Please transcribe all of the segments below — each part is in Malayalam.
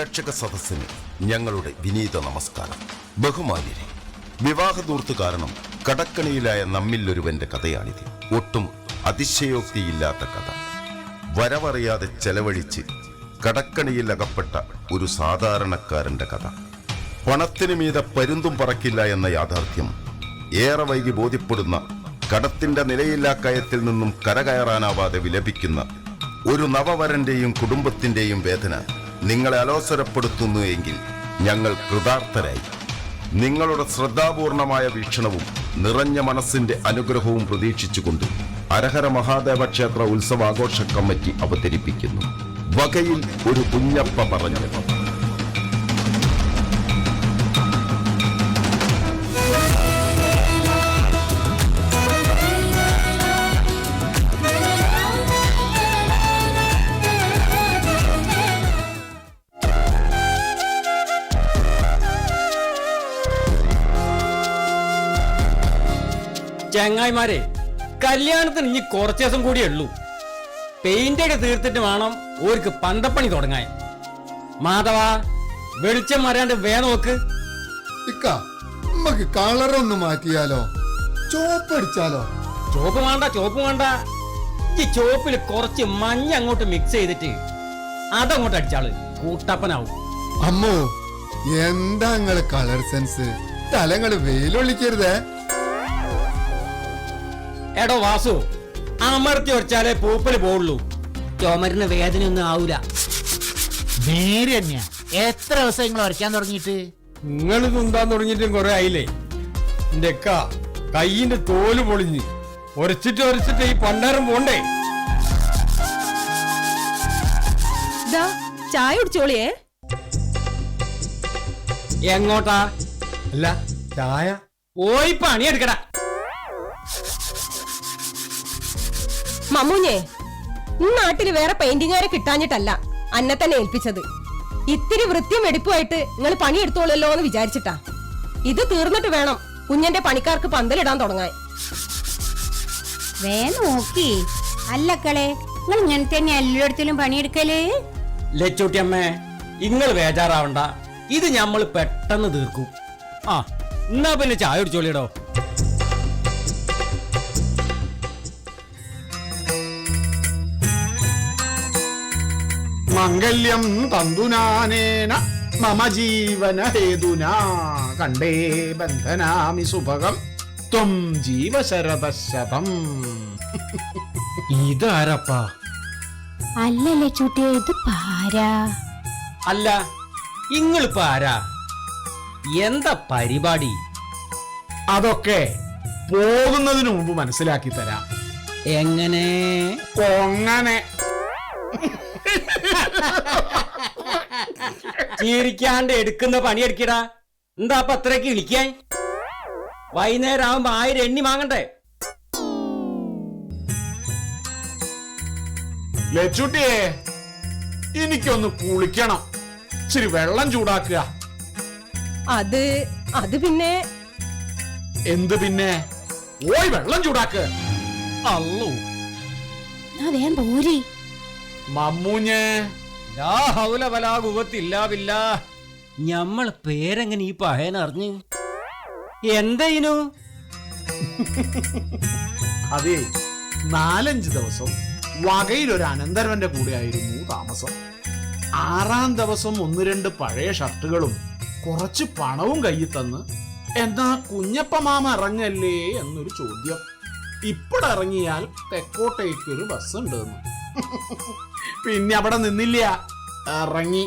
പ്രേക്ഷക സദസ്സിന് ഞങ്ങളുടെ വിനീത നമസ്കാരം. ബഹുമാന്യരെ, വിവാഹദൂർത്ത് കാരണം കടക്കണിയിലായ നമ്മിലൊരുവന്റെ കഥയാണിത്. ഒട്ടും അതിശയോക്തിയില്ലാത്ത കഥ. വരവറിയാതെ ചെലവഴിച്ച് കടക്കണിയിൽ അകപ്പെട്ട ഒരു സാധാരണക്കാരന്റെ കഥ. പണത്തിനു മീതെ പരുന്തും പറക്കില്ല എന്ന യാഥാർത്ഥ്യം ഏറെ വൈകി ബോധ്യപ്പെടുന്ന, കടത്തിന്റെ നിലയില്ലാ കയത്തിൽ നിന്നും കരകയറാനാവാതെ വിലപിക്കുന്ന ഒരു നവവരന്റെയും കുടുംബത്തിന്റെയും വേദന നിങ്ങളെ അലോസരപ്പെടുത്തുന്നു എങ്കിൽ ഞങ്ങൾ കൃതാർത്ഥരായി. നിങ്ങളുടെ ശ്രദ്ധാപൂർണമായ വീക്ഷണവും നിറഞ്ഞ മനസ്സിന്റെ അനുഗ്രഹവും പ്രതീക്ഷിച്ചുകൊണ്ട് ഹരഹര മഹാദേവ ക്ഷേത്ര ഉത്സവാഘോഷ കമ്മിറ്റി അവതരിപ്പിക്കുന്നു വകയിൽ ഒരു കുഞ്ഞപ്പ പറഞ്ഞു. ചങ്ങായിമാരെ, കല്യാണത്തിന് ഇനി കുറച്ചു ദിവസം കൂടിയേ ഉള്ളൂ. പെയിന്റൊക്കെ തീർത്തിട്ട് വേണം ഓർക്ക് പന്തപ്പണി തുടങ്ങാൻ. മാധവ, വെളിച്ചം വരാണ്ട് നോക്ക്. നമുക്ക് കളറൊന്ന് മാറ്റിയാലോ? ചോപ്പ് അടിച്ചാലോ? ചോപ്പ് വേണ്ട. ഈ ചോപ്പിൽ കുറച്ച് മഞ്ഞ അങ്ങോട്ട് മിക്സ് ചെയ്തിട്ട് അതങ്ങോട്ട് അടിച്ചാള് കൂട്ടപ്പനാവും. അമ്മോ, എന്താ നിങ്ങള് കളർ സെൻസ്? തലങ്ങള് വെയിലൊള്ളിക്കരുതേ. എടോ വാസു, അമർത്തി വച്ചാലേ പൂപ്പല് പോവുള്ളൂ. ചുമരിന് വേദനയൊന്നും ആവൂല. നേരെ തന്നെയാ. എത്ര ദിവസം നിങ്ങൾ വരയ്ക്കാൻ തുടങ്ങിയിട്ട്? നിങ്ങൾ തുണ്ടാൻ തുടങ്ങിയിട്ടും കുറെ ആയില്ലേ. എന്റെ കയ്യിന്റെ തോല് പൊളിഞ്ഞ് ഒരച്ചിട്ട് ഈ പണ്ടാരം പോണ്ടേ. ചായ കുടിച്ചോളിയേ. എങ്ങോട്ടാ? അല്ല, ചായ പോയി പണിയെടുക്കടാ. മമ്മൂഞ്ഞേ, ഈ നാട്ടില് വേറെ പെയിന്റിങ്ങാരെ കിട്ടാഞ്ഞിട്ടല്ല അന്നെ തന്നെ ഏൽപ്പിച്ചത്. ഇത്തിരി വൃത്തിയും വെടിപ്പുമായിട്ട് നിങ്ങൾ പണിയെടുത്തോളല്ലോ എന്ന് വിചാരിച്ചിട്ടാ. ഇത് തീർന്നിട്ട് വേണം കുഞ്ഞന്റെ പണിക്കാർക്ക് പന്തലിടാൻ തുടങ്ങാൻ. നോക്കി അല്ലക്കളെ, നിങ്ങൾ ഇങ്ങനെ തന്നെ എല്ലായിടത്തിലും പണിയെടുക്കല്. ലച്ചൂട്ടിയമ്മേ, നിങ്ങൾ ബേജാറാവണ്ട, ഇത് ഞമ്മള് പെട്ടെന്ന് തീർക്കും. ആ, എന്നാ പിന്നെ ചായ കുടിച്ചോളിയടോ. മംഗല്യം തന്തുനാനേന മമ ജീവന ഹേതുനാ കണ്ടേ ബന്ധനാമി സുഭഗം ത്വം ജീവശരദശതം. ഇതാരപ്പാ? അല്ലല്ലേ ചൂട്ടിയെ, ഇത് പാരാ. അല്ല, ഇങ്ങളിപ്പോ ആരാ? എന്താ പരിപാടി? അതൊക്കെ പോകുന്നതിന് മുമ്പ് മനസ്സിലാക്കി തരാം. എങ്ങനെ? കൊങ്ങനെ. ചിരിക്കാണ്ട് എടുക്കുന്ന പണിയെടുക്കടാ. എന്താ അപ്പൊ അത്രയ്ക്ക് വിളിക്കാൻ? വൈകുന്നേരം ആവുമ്പോ 1000 എണ്ണി വാങ്ങണ്ടേ? ലച്ചുട്ടിയെ, എനിക്കൊന്ന് കുളിക്കണം. ഇച്ചിരി വെള്ളം ചൂടാക്കുക. അത് പിന്നെ എന്ത് പിന്നെ? ഓയ് വെള്ളം ചൂടാക്ക്. അല്ലോ, വേഗം പോരി. മമ്മൂഞ്ഞേ, ഞമ്മള് പേരെങ്ങനെ ഈ പഹയനറിഞ്ഞ്? എന്തേനു? അതെ, 4-5 ദിവസം വകയിലൊരു അനന്തരവന്റെ കൂടെ ആയിരുന്നു താമസം. 6-ാം ദിവസം 1-2 പഴയ ഷർട്ടുകളും കുറച്ച് പണവും കയ്യിൽ തന്ന്, എന്നാ കുഞ്ഞപ്പ മാമ ഇറങ്ങല്ലേ എന്നൊരു ചോദ്യം. ഇപ്പോഴിറങ്ങിയാൽ തെക്കോട്ടേക്കൊരു ബസ് ഉണ്ടെന്ന്. പിന്നെ അവിടെ നിന്നില്ല, ഇറങ്ങി.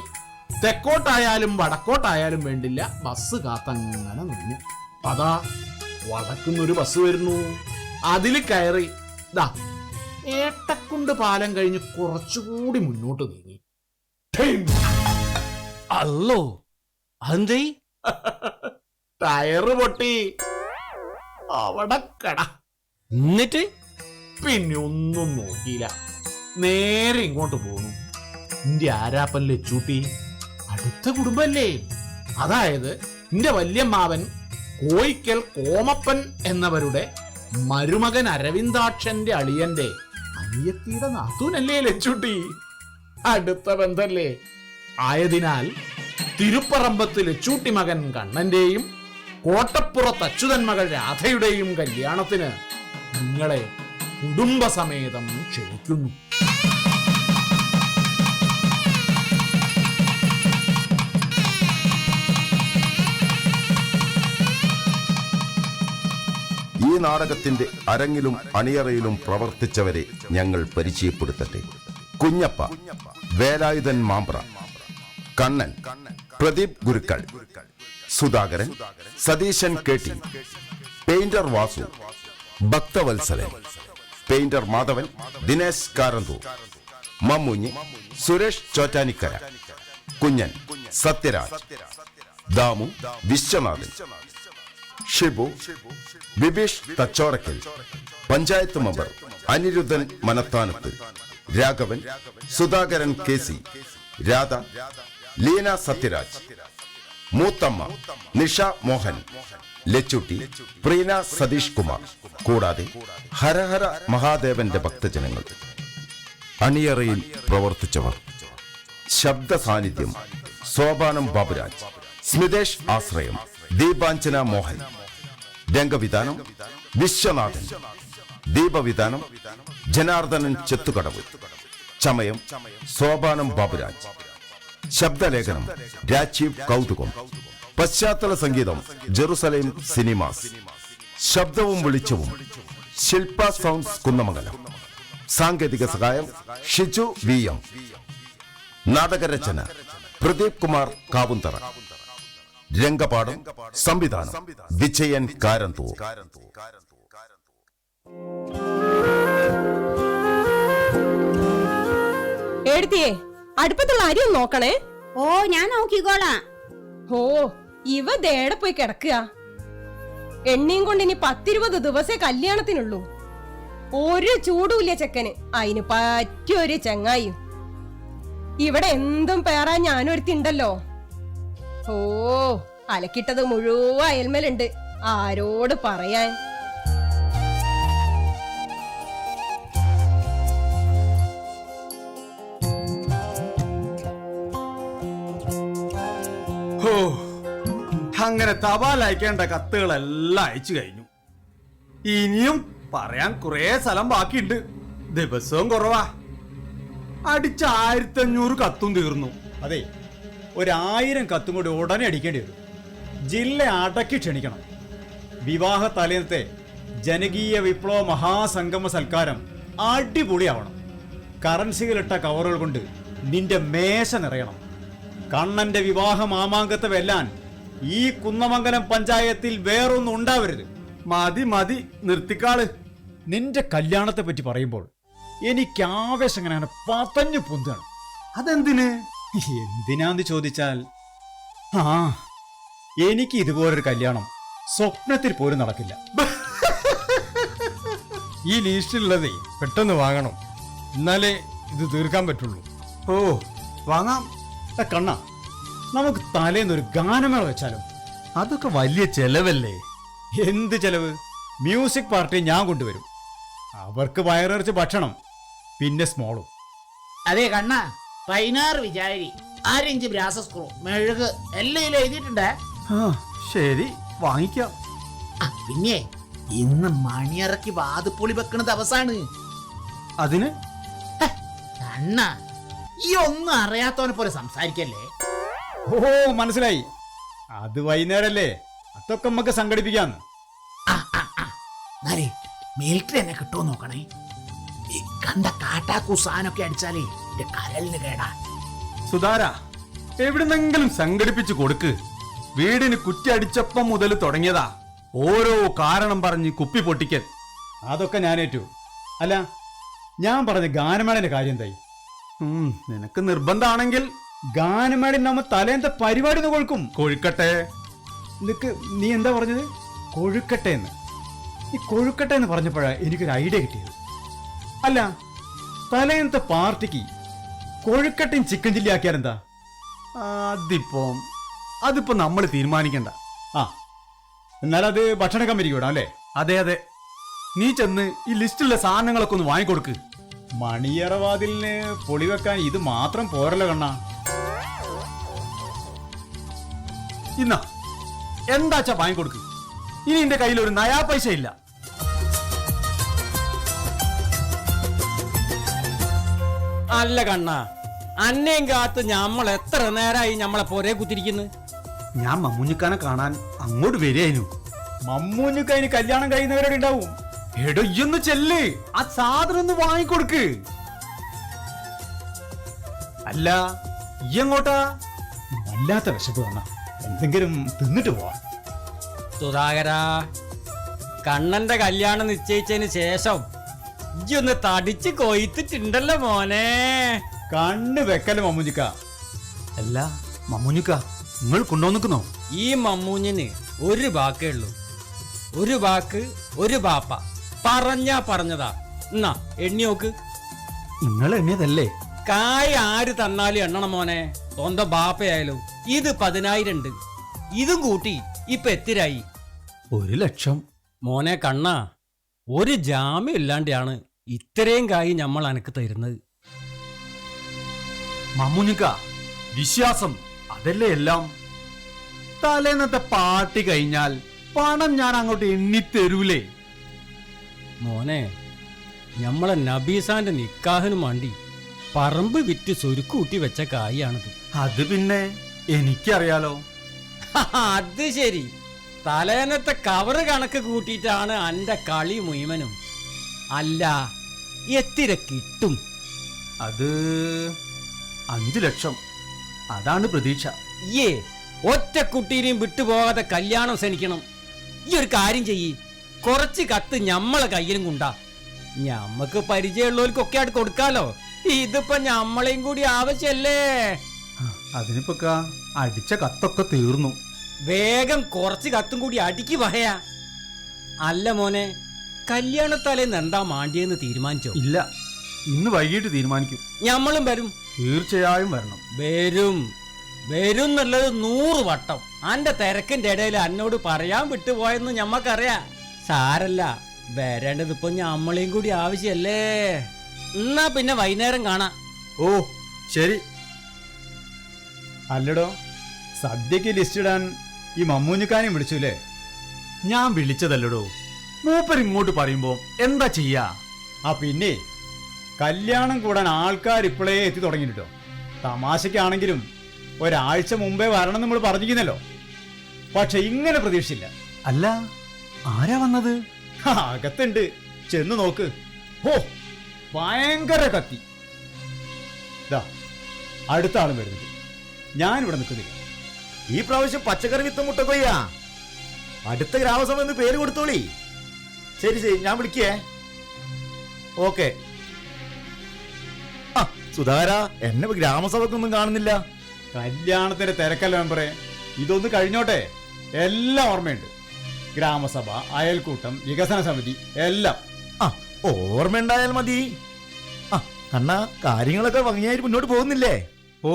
തെക്കോട്ടായാലും വടക്കോട്ടായാലും വേണ്ടില്ല, ബസ് കാത്തങ്ങനെ നിന്നു. അതാ വടക്കുന്നൊരു ബസ് വരുന്നു. അതിൽ കയറി ദാ ഏട്ടക്കുണ്ട് പാലം കഴിഞ്ഞ് കുറച്ചുകൂടി മുന്നോട്ട് നീങ്ങി. അല്ലോ, അതെന്തേ? ടയറ് പൊട്ടി. അവിടെ കട. എന്നിട്ട് പിന്നെ ഒന്നും നോക്കിയില്ല, നേരെ ഇങ്ങോട്ട് പോന്നു. എന്റെ ആരാപ്പൻ ലച്ചൂട്ടി, അടുത്ത കുടുംബല്ലേ. അതായത് എന്റെ വല്യമ്മാവൻ കോയിക്കൽ കോമപ്പൻ എന്നവരുടെ മരുമകൻ അരവിന്ദാക്ഷന്റെ അളിയന്റെ അനിയത്തിയുടെ നാത്തൂനല്ലേ ലച്ചൂട്ടി. അടുത്ത ബന്ധല്ലേ. ആയതിനാൽ തിരുപ്പറമ്പത്ത് ലച്ചൂട്ടി മകൻ കണ്ണന്റെയും കോട്ടപ്പുറത്ത് അച്യുതൻ മകൾ രാധയുടെയും കല്യാണത്തിന് നിങ്ങളെ കുടുംബസമേതം ക്ഷണിക്കുന്നു. ഈ നാടകത്തിന്റെ അരങ്ങിലും അണിയറയിലും പ്രവർത്തിച്ചവരെ ഞങ്ങൾ പരിചയപ്പെടുത്തട്ടെ. കുഞ്ഞപ്പ, വേലായുധൻ മാമ്പ്ര, കണ്ണൻ, പ്രദീപ് ഗുരുക്കൾ, സുധാകരൻ, സതീശൻ കേട്ടി, പെയിന്റർ വാസു, ഭക്തവത്സലൻ, പെയിന്റർ മാധവൻ, ദിനേശ് കാരന്തൂർ, മമ്മൂഞ്ഞി, സുരേഷ് ചോറ്റാനിക്കര, കുഞ്ഞൻ, സത്യരാജ്, ദാമു, വിശ്വനാഥൻ, ഷിബു, ബിബീഷ് തച്ചോറക്കൽ, പഞ്ചായത്ത് മെമ്പർ അനിരുദ്ധൻ മനത്താനത്ത്, രാഘവൻ, സുധാകരൻ കെ സി, രാധ, ലീന സത്യരാജ്, മൂത്തമ്മ നിഷ മോഹൻ, ലച്ചുട്ടി, പ്രീന സതീഷ് കുമാർ, കൂടാതെ ഹരഹര മഹാദേവന്റെ ഭക്തജനങ്ങൾ. അണിയറയിൽ പ്രവർത്തിച്ചവർ: ശബ്ദ സാന്നിധ്യം സോപാനം ബാബുരാജ്, സ്മിതേഷ് ആശ്രയം, ദീപാഞ്ജന മോഹൻ, രംഗവിധാനം വിശ്വനാഥൻ, ദീപവിധാനം ജനാർദ്ദനൻ ചെത്തുകടവ്, ചമയം സോപാനം ബാബുരാജ്, ശബ്ദലേഖനം രാജീവ് കൗതുകം, പശ്ചാത്തല സംഗീതം ജെറുസലേം സിനിമാസ്, ശബ്ദവും വെളിച്ചവും ശില്പ സൗണ്ട്സ് കുന്നമംഗലം, സാങ്കേതിക സഹായം ഷിജു വി എം, നാടകരചന പ്രദീപ് കുമാർ കാവുന്തറ, രംഗപാഠം സംവിധാനം വിജയൻ കാരന്തൂർ. എഴുതിയേ അടുപ്പത്തുള്ള അരി ഒന്ന് നോക്കണേ. ഓ ഞാൻ നോക്കിക്കോളാം. ഓ ഇവ ദേടെ പോയി കിടക്കുക. എണ്ണയും കൊണ്ട് ഇനി 10-20 ദിവസേ കല്യാണത്തിനുള്ളൂ. ഒരു ചൂടുമില്ല ചെക്കന്, അതിന് പറ്റിയൊരു ചെങ്ങായും. ഇവിടെ എന്തും പേറാൻ ഞാനൊരുത്തിണ്ടല്ലോ. ഓ അലക്കിട്ടത് മുഴുവൻ അയൽമലുണ്ട്, ആരോട് പറയാൻ. അങ്ങനെ തപാൽ അയക്കേണ്ട കത്തുകളെല്ലാം അയച്ചു കഴിഞ്ഞു. ഇനിയും പറയാൻ കുറെ സ്ഥലം ബാക്കിയുണ്ട്. ദിവസവും കുറവാ. അടിച്ച 1500 കത്തും തീർന്നു. അതെ, 1000 കത്തും കൂടി ഉടനെ അടിക്കേണ്ടി വരും. ജില്ല അടക്കി ക്ഷണിക്കണം. വിവാഹ തലേന്നത്തെ ജനകീയ വിപ്ലവ മഹാസംഗമ സൽക്കാരം അടിപൊളിയാവണം. കറൻസികളിട്ട കവറുകൾ കൊണ്ട് നിന്റെ മേശ നിറയണം. കണ്ണന്റെ വിവാഹ മാമാങ്കത്തെ വെല്ലാൻ ഈ കുന്നമംഗലം പഞ്ചായത്തിൽ വേറൊന്നും ഉണ്ടാവരുത്. മതി മതി, നിർത്തിക്കാള്. നിന്റെ കല്യാണത്തെ പറ്റി പറയുമ്പോൾ എനിക്ക് ആവേശം ഇങ്ങനെ പതഞ്ഞു പൊന്താണ്. അതെന്തിന്? എന്തിനാന്ന് ചോദിച്ചാൽ, എനിക്ക് ഇതുപോലൊരു കല്യാണം സ്വപ്നത്തിൽ പോലും നടക്കില്ല. ഈ ലിസ്റ്റിലുള്ളതേ പെട്ടെന്ന് വാങ്ങണം, എന്നാലേ ഇത് തീർക്കാൻ പറ്റുള്ളൂ. ഓ വാങ്ങാം. കണ്ണ, നമുക്ക് തലേന്നൊരു ഗാനമേള വെച്ചാലോ? അതൊക്കെ വലിയ ചെലവല്ലേ? എന്ത് ചെലവ്? മ്യൂസിക് പാർട്ടി ഞാൻ കൊണ്ടുവരും. അവർക്ക് വയറിറച്ച് ഭക്ഷണം, പിന്നെ സ്മോളും. അതെ കണ്ണ, 16 വിചാരി, 6 ഇഞ്ച് ബ്രാസ് സ്ക്രൂ, മെഴുക് എല്ലാം എഴുതിയിട്ടുണ്ടേ. ശരി, വാങ്ങിക്കാം. പിന്നെ ഇന്ന് മണിയറക്കി വാതുപൊളി വെക്കണ ദിവസാണ്. അതിന് കണ്ണ, ഈ ഒന്നും അറിയാത്തവനെ പോലെ സംസാരിക്കല്ലേ. ഓ മനസ്സിലായി, അത് വൈകുന്നേരല്ലേ, അതൊക്കെ നമുക്ക് സംഘടിപ്പിക്കാന്ന്. മിലിറ്ററി എന്നെ കിട്ടുമോ നോക്കണേ. ഈ കണ്ട കാട്ടാക്കൂസാനൊക്കെ അടിച്ചാലേ എന്റെ കരലിന് കേടാ. സുധാര, എവിടുന്നെങ്കിലും സംഘടിപ്പിച്ചു കൊടുക്ക്. വീടിന് കുറ്റി അടിച്ചപ്പം മുതൽ തുടങ്ങിയതാ ഓരോ കാരണം പറഞ്ഞ് കുപ്പി പൊട്ടിക്കൽ. അതൊക്കെ ഞാനേറ്റു. അല്ല, ഞാൻ പറഞ്ഞ ഗാനമേളന്റെ കാര്യം എന്തായി? നിനക്ക് നിർബന്ധമാണെങ്കിൽ ഗാനമേള നമ്മ തലേന്ത പരിപാടി ഒന്ന് കൊഴുക്കും. കൊഴുക്കട്ടെ. നിനക്ക് നീ എന്താ പറഞ്ഞത്? കൊഴുക്കട്ടെ എന്ന്. ഈ കൊഴുക്കട്ടെ എന്ന് പറഞ്ഞപ്പോഴാണ് എനിക്കൊരു ഐഡിയ കിട്ടിയത്. അല്ല, തലേന്നത്തെ പാർട്ടിക്ക് കൊഴുക്കട്ടയും ചിക്കൻ ചില്ലി ആക്കിയാൽ എന്താ? അതിപ്പോ നമ്മൾ തീരുമാനിക്കണ്ട. എന്നാലത് ഭക്ഷണ കമ്പനിക്ക് വിടാം അല്ലേ? അതെ അതെ, നീ ചെന്ന് ഈ ലിസ്റ്റിലുള്ള സാധനങ്ങളൊക്കെ ഒന്ന് വാങ്ങിക്കൊടുക്ക്. മണിയറവാതിലിന് പൊളി വെക്കാൻ ഇത് മാത്രം പോരല്ലോ കണ്ണാ. ഇന്നാ എന്താച്ചാ വാങ്ങിക്കൊടുക്ക്. ഇനി എന്റെ കയ്യിൽ ഒരു നയാ പൈസ ഇല്ല. അല്ല കണ്ണ, അന്നേം കാത്ത് ഞമ്മൾ എത്ര നേരമായി ഞമ്മളെ പോരെ കുത്തിരിക്കുന്നു. ഞാൻ മമ്മൂഞ്ഞിക്കാനെ കാണാൻ അങ്ങോട്ട് വരികയായിരുന്നു. മമ്മൂഞ്ഞുക്ക് അതിന് കല്യാണം കഴിയുന്നവരോട് ഉണ്ടാവും. എടോ ഇയൊന്ന് ചെല്ല്, ആ സാധനം ഒന്ന് വാങ്ങിക്കൊടുക്ക്. അല്ല ഈ എങ്ങോട്ടാ? വല്ലാത്ത വിശപ്പ് വന്ന എന്തെങ്കിലും തിന്നിട്ട് പോവാം. സുധാകരാ, കണ്ണന്റെ കല്യാണം നിശ്ചയിച്ചതിന് ശേഷം ഇജ്ജ് ഒന്ന് തടിച്ച് കൊയ്ത്തിട്ടുണ്ടല്ലോ മോനെ. കണ്ണ് വെക്കല് മമ്മൂഞ്ഞിക്ക. അല്ല മമ്മൂഞ്ഞിക്ക, നിങ്ങൾ കൊണ്ടുവന്നിക്കുന്നോ? ഈ മമ്മൂഞ്ഞിന് ഒരു വാക്കേ ഉള്ളൂ. ഒരു വാക്ക് ഒരു ബാപ്പ. പറഞ്ഞാ പറഞ്ഞതാ. എന്നാ എണ്ണി നോക്ക്. നിങ്ങൾ എണ്ണിയതല്ലേ? കായ് ആര് തന്നാലും എണ്ണണം മോനെ. സ്വന്തം ബാപ്പയായാലും. ഇത് 10,000 ഉണ്ട്. ഇതും കൂട്ടി ഇപ്പൊ എത്തിരായി? 1,00,000. മോനെ കണ്ണ, ഒരു ജാമ്യം ഇല്ലാണ്ടാണ് ഇത്രയും കായ് നമ്മൾ അനക്ക് തരുന്നത്. മമ്മൂഞ്ഞിക്ക, വിശ്വാസം അതല്ലേ എല്ലാം. തലേന്നത്തെ പാർട്ടി കഴിഞ്ഞാൽ പണം ഞാൻ അങ്ങോട്ട് എണ്ണിത്തരൂലേ? മോനെ, നമ്മളെ നബീസാന്റെ നിക്കാഹിനും വേണ്ടി പറമ്പ് വിറ്റ് സ്വരുക്കൂട്ടി വെച്ച കായാണിത്. അത് പിന്നെ എനിക്കറിയാലോ. അത് ശരി. തലേന്നത്തെ കവറ് കണക്ക് കൂട്ടിയിട്ടാണ് അന്റെ കളി മുഴുവനും. അല്ല, എത്തിര കിട്ടും? അത് 5,00,000. അതാണ് പ്രതീക്ഷ. ഏ ഒറ്റ കുട്ടീനെയും വിട്ടുപോകാതെ കല്യാണം ക്ഷണിക്കണം. ഈ ഒരു കാര്യം ചെയ്യ്, കുറച്ച് കത്ത് ഞമ്മളെ കയ്യിലും കൊണ്ടാ. ഞമ്മക്ക് പരിചയമുള്ളവർക്കൊക്കെ ആയിട്ട് കൊടുക്കാലോ. ഇതിപ്പോ ഞമ്മളെയും കൂടി ആവശ്യല്ലേ? അതിനിപ്പോ അടിച്ച കത്തൊക്കെ തീർന്നു. വേഗം കുറച്ച് കത്തും കൂടി അടിക്ക് പറയാ. അല്ല മോനെ, കല്യാണത്തലേന്ന് എന്താ മാണ്ടിയെന്ന് തീരുമാനിച്ചോ? ഇല്ല, ഇന്ന് വൈകിട്ട് തീരുമാനിക്കും. ഞമ്മളും വരും. തീർച്ചയായും വരണം. വരും വരും എന്നുള്ളത് 100 വട്ടം. അന്റെ തിരക്കിന്റെ ഇടയിൽ എന്നോട് പറയാൻ വിട്ടുപോയെന്ന് ഞമ്മക്കറിയാ. സാരല്ല, വരേണ്ടതിപ്പോ ഞമ്മളെയും കൂടി ആവശ്യല്ലേ. എന്നാ പിന്നെ വൈകുന്നേരം കാണാം. ഓ ശരി. അല്ലടോ, സദ്യക്ക് ലിസ്റ്റ് ഇടാൻ ഈ മമ്മൂഞ്ഞിക്കാനെയും വിളിച്ചുല്ലേ? ഞാൻ വിളിച്ചതല്ലടോ, മൂപ്പർ ഇങ്ങോട്ട് പറയുമ്പോ എന്താ ചെയ്യാ? ആ പിന്നെ കല്യാണം കൂടാൻ ആൾക്കാർ ഇപ്പോഴേ എത്തി തുടങ്ങിട്ടോ. തമാശക്കാണെങ്കിലും ഒരാഴ്ച മുമ്പേ വരണം നമ്മൾ പറഞ്ഞിരിക്കുന്നല്ലോ. പക്ഷെ ഇങ്ങനെ പ്രതീക്ഷിച്ചില്ല. അല്ല, ആരാ വന്നത്? അകത്തുണ്ട്, ചെന്ന് നോക്ക്. ഓ, ഭയങ്കര കത്തി. ദാ അടുത്ത ആളും വരുന്നുണ്ട്. ഞാനിവിടെ നിൽക്കുന്നില്ല. ഈ പ്രാവശ്യം പച്ചക്കറി വിത്ത് മുട്ടക്കൊയ്യാ. അടുത്ത ഗ്രാമസഭ എന്ന് പേര് കൊടുത്തോളി. ശരി ശരി, ഞാൻ വിളിക്കേ. ഓക്കെ. ആ സുധാര, എന്നെ ഗ്രാമസഭക്കൊന്നും കാണുന്നില്ല. കല്യാണത്തിന്റെ തിരക്കല്ല മെമ്പറെ. ഇതൊന്ന് കഴിഞ്ഞോട്ടെ. എല്ലാം ഓർമ്മയുണ്ട്. ഗ്രാമസഭ, അയൽക്കൂട്ടം, വികസന സമിതി എല്ലാം. ആ ഓർമ്മയുണ്ടായാൽ മതി. ആ കണ്ണാ, കാര്യങ്ങളൊക്കെ ഭംഗിയായിട്ട് മുന്നോട്ട് പോകുന്നില്ലേ? ഓ,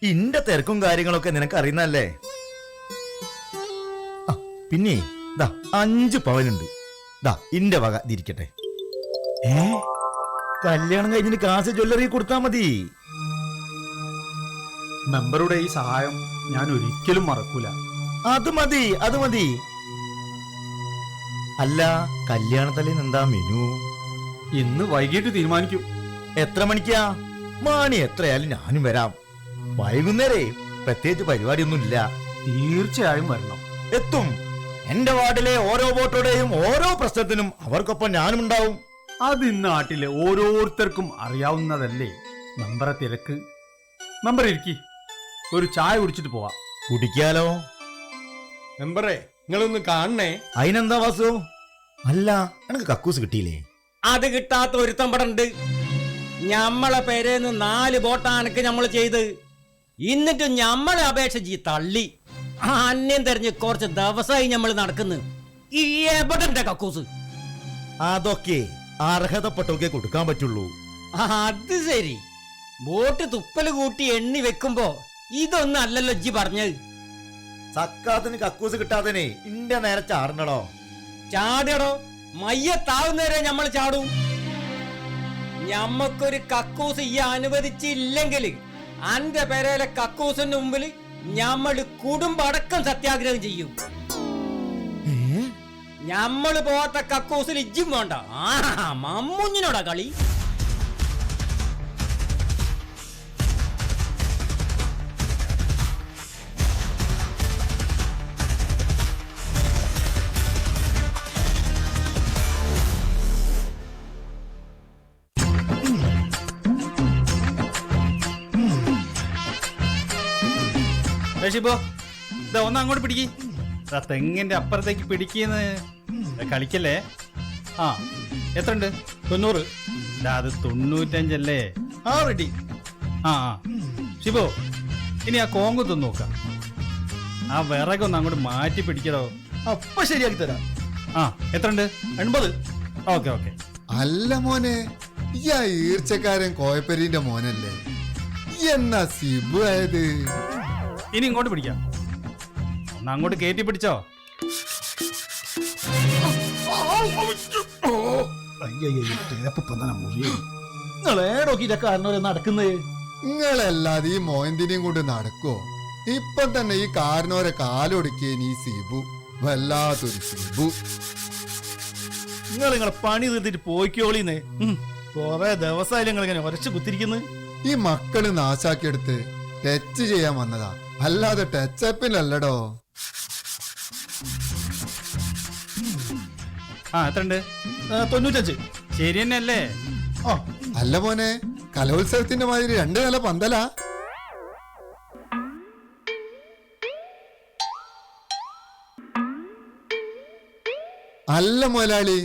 ഇന്റെ തിരക്കും കാര്യങ്ങളൊക്കെ നിനക്ക് അറിയുന്നല്ലേ. ആ പിന്നെ ദാ 5 പവനുണ്ട്. ദാ ഇന്റെ വക ഇതിരിക്കട്ടെ. കല്യാണം കഴിഞ്ഞിട്ട് കാശ് ജ്വല്ലറി കൊടുത്താ മതി. മെമ്പറുടെ ഈ സഹായം ഞാൻ ഒരിക്കലും മറക്കൂല. അത് മതി, അത് മതി. അല്ല, കല്യാണത്തലേന്ന് എന്താ മെനു? ഇന്ന് വൈകിട്ട് തീരുമാനിക്കും. എത്ര മണിക്കാ? മണി എത്രയായാലും ഞാനും വരാം. വൈകുന്നേരേ പ്രത്യേകിച്ച് പരിപാടിയൊന്നും ഇല്ല. തീർച്ചയായും വരണം. എത്തും. എന്റെ വാർഡിലെ ഓരോ വോട്ടോടെയും ഓരോ പ്രശ്നത്തിനും അവർക്കൊപ്പം ഞാനും ഉണ്ടാവും. അത് ഇന്ന് നാട്ടിലെ ഓരോരുത്തർക്കും അറിയാവുന്നതല്ലേ മെമ്പറെ തിരക്ക്. മെമ്പർ ഇരിക്കി, ഒരു ചായ കുടിച്ചിട്ട് പോവാ. കുടിക്കാലോ. മെമ്പറേ, നിങ്ങളൊന്ന് കാണണേ. അതിനെന്താ വാസു? അല്ല, എനിക്ക് കക്കൂസ് കിട്ടിയില്ലേ? അത് കിട്ടാത്ത ഒരുത്തം പടണ്ട്. ഞമ്മളെ പേരേന്ന് 4 വോട്ടാനക്ക് ഞമ്മള് ചെയ്ത്. എന്നിട്ടും ഞമ്മളെ അപേക്ഷിച്ച് തള്ളി. അന്യം തെരഞ്ഞ് കുറച്ച് ദിവസമായി ഞമ്മള് നടക്കുന്നു. ഈ എവിടെ കക്കൂസ്? അതൊക്കെ അർഹതപ്പെട്ടൊക്കെ കൊടുക്കാൻ പറ്റുള്ളൂ. അത് ശരി. വോട്ട് തുപ്പല് കൂട്ടി എണ്ണി വെക്കുമ്പോ ഇതൊന്നും അല്ലല്ലോ ഇജ്ജി പറഞ്ഞത്. സക്കാത്തിന് കക്കൂസ് കിട്ടാതെ ഇന്റെ നേരെ ചാടണടോ. ചാടടോ, മയ്യത്താവുന്നവരെ ഞമ്മൾ ചാടും. ഞമ്മക്കൊരു കക്കൂസ് ഈ അനുവദിച്ചില്ലെങ്കിൽ അന്റെ പേരയിലെ കക്കൂസിന്റെ മുമ്പിൽ ഞമ്മള് കുടുംബടക്കം സത്യാഗ്രഹം ചെയ്യും. ഞമ്മള് പോവാത്ത കക്കൂസിൽ ഇജ്ജും വേണ്ട. മമ്മൂഞ്ഞിനോടാ കളി. ഷിബോ ഇതാ ഒന്ന് അങ്ങോട്ട് പിടിക്ക്. തെങ്ങിന്റെ അപ്പുറത്തേക്ക് പിടിക്കുന്ന കളിക്കല്ലേ. ആ എത്ര ഉണ്ട്? 90. അത് 95 ആ റെഡി. ആ ഷിബോ ഇനി ആ കോങ്കുത്തൊന്ന് നോക്കാം. ആ വിറകൊന്ന് അങ്ങോട്ട് മാറ്റി പിടിക്കടോ. അപ്പൊ ശരിയാക്കി തരാം. ആ എത്ര ഉണ്ട്? 80. Okay okay. അല്ല മോനെ, ഈ ആ ഈർച്ചക്കാരൻ കോയപ്പരീന്റെ മോനല്ലേ? എന്നാ സിബു ആയത്? ഇനി ഇങ്ങോട്ട് പിടിക്കാം. ഒന്ന് അങ്ങോട്ട് കയറ്റി പിടിച്ചോ. നടക്കുന്നത് നിങ്ങളല്ലാതെ ഈ മോയന്തിനെയും കൊണ്ട് നടക്കോ? ഇപ്പൊ തന്നെ ഈ കാരനോരെ കാലൊടുക്കിയ ഈ സിബു വല്ലാത്തൊരു സിബു. നിങ്ങളെ പണി തീർത്തിട്ട് പോയിക്കോളിന്ന്. കൊറേ ദിവസമായാലും നിങ്ങൾ ഇങ്ങനെ ഉരച്ചു കുത്തിരിക്കുന്നു. ഈ മക്കള് നാശാക്കിയെടുത്ത് ടച്ച് ചെയ്യാൻ വന്നതാ, അല്ലാതെ ടച്ചപ്പിലല്ലടോ. ആ എത്ര ഉണ്ട്? 95. ശരി തന്നെ അല്ലേ? അല്ല മോനെ, കലോത്സവത്തിന്റെ മാതിരി 2 നില പന്തലാ? അല്ല മുതലാളി,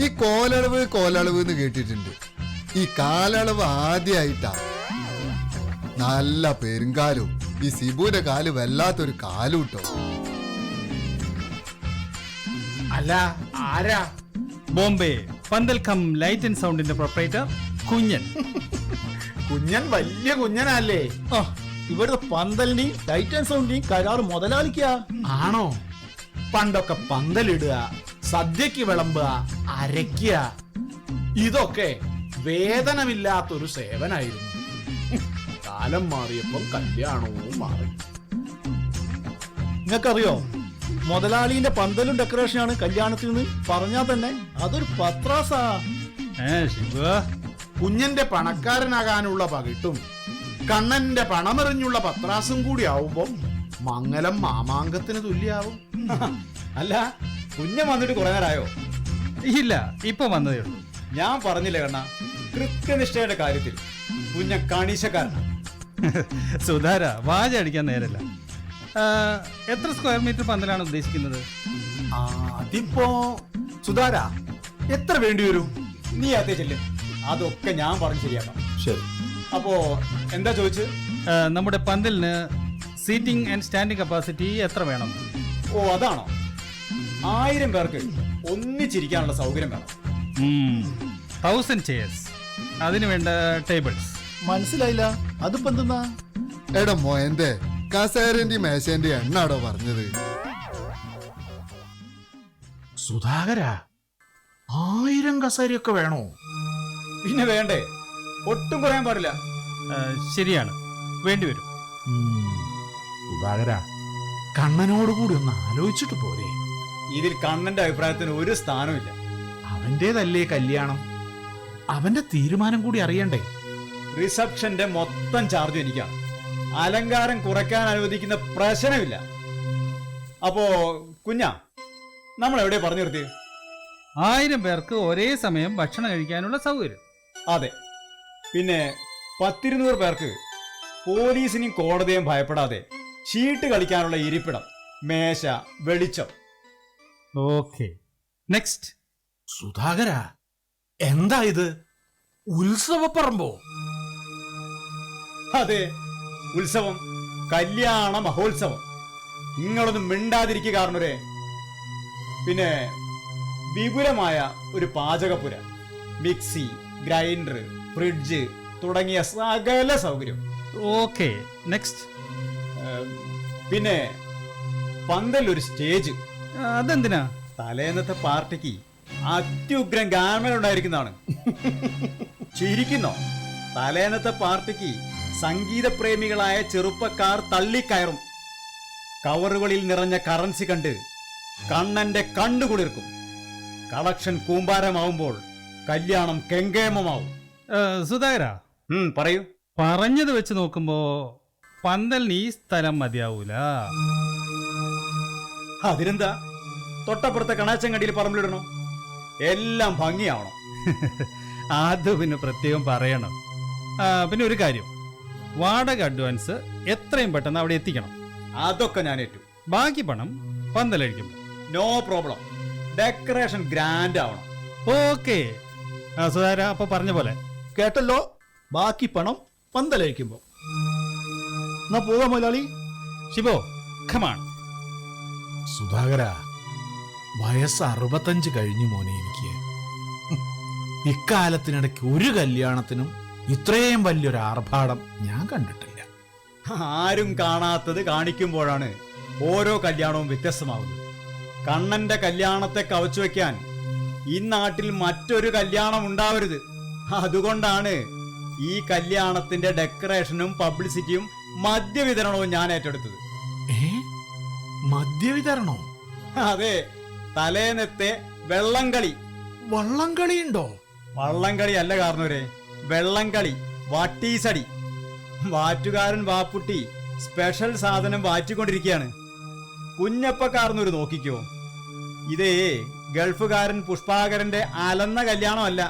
ഈ കോലളവ് കോലളവ് എന്ന് കേട്ടിട്ടുണ്ട്. ഈ കാലളവ് ആദ്യമായിട്ടാ. നല്ല പെരുങ്കാലും ഈ സിബുവിന്റെ കാല് വല്ലാത്തൊരു കാലും കേട്ടോ. അല്ല ആരാ? ബോംബെ പന്തൽ കം ലൈറ്റ് ആൻഡ് സൗണ്ടിന്റെ പ്രൊപ്പറേറ്റർ കുഞ്ഞൻ. കുഞ്ഞൻ വലിയ കുഞ്ഞനല്ലേ? ഇവിടുത്തെ പന്തലിന്റെയും ലൈറ്റ് ആൻഡ് സൗണ്ടിന്റെയും കരാറ് മുതലാളിക്കാ. ആണോ? പണ്ടൊക്കെ പന്തലിടുക, സദ്യക്ക് വിളമ്പുക, അരയ്ക്കുക, ഇതൊക്കെ വേതനമില്ലാത്തൊരു സേവനായിരുന്നു. കാലം മാറിയപ്പം കല്യാണവും മാറി. നിങ്ങൾക്കറിയോ, മുതലാളിന്റെ പന്തലും ഡെക്കറേഷനാണ് കല്യാണത്തിൽ നിന്ന് പറഞ്ഞാൽ തന്നെ അതൊരു പത്രാസാ. കുഞ്ഞന്റെ പണക്കാരനാകാനുള്ള പകിട്ടും കണ്ണന്റെ പണമെറിഞ്ഞുള്ള പത്രാസും കൂടി ആവുമ്പോ മംഗലം മാമാങ്കത്തിന് തുല്യാവും. അല്ല, കുഞ്ഞൻ വന്നിട്ട് കുറെ നേരമായോ? ഇല്ല, ഇപ്പൊ വന്നതേ ഉള്ളൂ. ഞാൻ പറഞ്ഞില്ലേ കണ്ണ, കൃത്യനിഷ്ഠയുടെ കാര്യത്തിൽ കുഞ്ഞ കണീശക്കാരനാണ്. സുധാര, വാച അടിക്കാൻ നേരല്ല. എത്ര സ്ക്വയർ മീറ്റർ പന്തലാണ് ഉദ്ദേശിക്കുന്നത്? അതിപ്പോ സുധാര എത്ര വേണ്ടി വരും? നീ അതേ ചെല്ല്, അതൊക്കെ ഞാൻ പറഞ്ഞ് ശരിയാക്കാം. ശരി. അപ്പോ എന്താ ചോദിച്ചു? നമ്മുടെ പന്തലിന് സീറ്റിംഗ് ആൻഡ് സ്റ്റാൻഡിംഗ് കപ്പാസിറ്റി എത്ര വേണം? ഓ അതാണോ? 1000 പേർക്ക് ഒന്നിച്ചിരിക്കാനുള്ള സൗകര്യം വേണം. 1000 ചെയർസ്, അതിന് വേണ്ട ടേബിൾസ്. മനസ്സിലായില്ല, അതിപ്പോ എന്തെന്നാ? എടാ മോയന്റെ കസേരന്റെ മേശന്റെ എണ്ണാടോ പറഞ്ഞത്? സുധാകര, 1000 കസേരയൊക്കെ വേണോ? പിന്നെ വേണ്ടേ, ഒട്ടും കുറയാൻ പാടില്ല. ശരിയാണ്, വേണ്ടിവരും. സുധാകര, കണ്ണനോടുകൂടി ഒന്ന് ആലോചിച്ചിട്ട് പോരെ? ഇതിൽ കണ്ണന്റെ അഭിപ്രായത്തിന് ഒരു സ്ഥാനമില്ല. അവന്റേതല്ലേ കല്യാണം, അവന്റെ തീരുമാനം കൂടി അറിയണ്ടേ? റിസപ്ഷന്റെ മൊത്തം ചാർജ് എനിക്കാണ്. അലങ്കാരം കുറയ്ക്കാൻ അനുവദിക്കുന്ന പ്രശ്നമില്ല. അപ്പോ കുഞ്ഞാ, നമ്മൾ എവിടെ പറഞ്ഞു നിർത്തി? 1000 പേർക്ക് ഒരേ സമയം ഭക്ഷണം കഴിക്കാനുള്ള സൗകര്യം. അതെ, പിന്നെ 10-200 പേർക്ക് പോലീസിനെയും കോടതിയും ഭയപ്പെടാതെ ഷീട്ട് കളിക്കാനുള്ള ഇരിപ്പിടം, മേശ, വെളിച്ചം. Okay, next. സുധാകര, എന്താ ഇത്? ഉത്സവപ്പറമ്പോ? അതെ, ഉത്സവം, കല്യാണ മഹോത്സവം. നിങ്ങളൊന്നും മിണ്ടാതിരിക്കുക കാരണവരെ. പിന്നെ വിപുലമായ ഒരു പാചകപ്പുര, മിക്സി, ഗ്രൈൻഡർ, ഫ്രിഡ്ജ് തുടങ്ങിയ സകല സൗകര്യം. Okay, next. പിന്നെ പന്തലൊരു സ്റ്റേജ്. അതെന്തിനാ? തലേന്നത്തെ പാർട്ടിക്ക് അത്യുഗ്രം ഗാനം ഉണ്ടായിരിക്കുന്നതാണ്. ചിരിക്കുന്നോ? തലേന്നത്തെ പാർട്ടിക്ക് സംഗീതപ്രേമികളായ ചെറുപ്പക്കാർ തള്ളിക്കയറും. കവറുകളിൽ നിറഞ്ഞ കറൻസി കണ്ട് കണ്ണന്റെ കണ്ണുകുളിർക്കും. കളക്ഷൻ കൂമ്പാരമാവുമ്പോൾ കല്യാണം കെങ്കേമമാവും. സുധാകര, പറയൂ. പറഞ്ഞത് വെച്ച് നോക്കുമ്പോ പന്തലിന് ഈ സ്ഥലം മതിയാവൂല. അതിനെന്താ, തൊട്ടപ്പുറത്തെ കണാച്ചങ്കടിയിൽ പറമ്പിലിടണോ? എല്ലാം ഭംഗിയാവണം. അത് പിന്നെ പ്രത്യേകം പറയണം. പിന്നെ ഒരു കാര്യം, വാടക അഡ്വാൻസ് എത്രയും പെട്ടെന്ന് അവിടെ എത്തിക്കണം. അതൊക്കെ ഞാൻ ഏറ്റു. ബാക്കി പണം പന്തലഴിക്കുമ്പോൾ. No problem. ഡെക്കറേഷൻ ഗ്രാൻഡ് ആവണം. ഓക്കെ സുധാകര, അപ്പൊ പറഞ്ഞ പോലെ. കേട്ടല്ലോ, ബാക്കി പണം പന്തലഴിക്കുമ്പോ. എന്നാ പോകാം മുതലാളി. ശിവോ, ഖമാൺ. സുധാകര, വയസ്സ് 65 കഴിഞ്ഞു മോനെ എനിക്ക്. ഇക്കാലത്തിനിടയ്ക്ക് ഒരു കല്യാണത്തിനും ഇത്രയും വലിയൊരു ആർഭാടം ഞാൻ കണ്ടിട്ടില്ല. ആരും കാണാത്തത് കാണിക്കുമ്പോഴാണ് ഓരോ കല്യാണവും വ്യത്യസ്തമാവുന്നത്. കണ്ണന്റെ കല്യാണത്തെ കവച്ചു വെക്കാൻ ഈ നാട്ടിൽ മറ്റൊരു കല്യാണം ഉണ്ടാവരുത്. അതുകൊണ്ടാണ് ഈ കല്യാണത്തിന്റെ ഡെക്കറേഷനും പബ്ലിസിറ്റിയും മദ്യവിതരണവും ഞാൻ ഏറ്റെടുത്തത്. മദ്യവിതരണോ? അതെ, തലേന്നത്തെ വെള്ളംകളി. വള്ളംകളി ഉണ്ടോ? വള്ളംകളി അല്ല കാരണവരെ, വെള്ളംകളി, വാട്ടീസടി. വാറ്റുകാരൻ വാപ്പുട്ടി സ്പെഷ്യൽ സാധനം വാറ്റിക്കൊണ്ടിരിക്കുകയാണ്. കുഞ്ഞപ്പക്കാർന്നൊരു നോക്കിക്കോ. ഇതേ ഗൾഫുകാരൻ പുഷ്പാകരന്റെ അലന്ന കല്യാണമല്ല,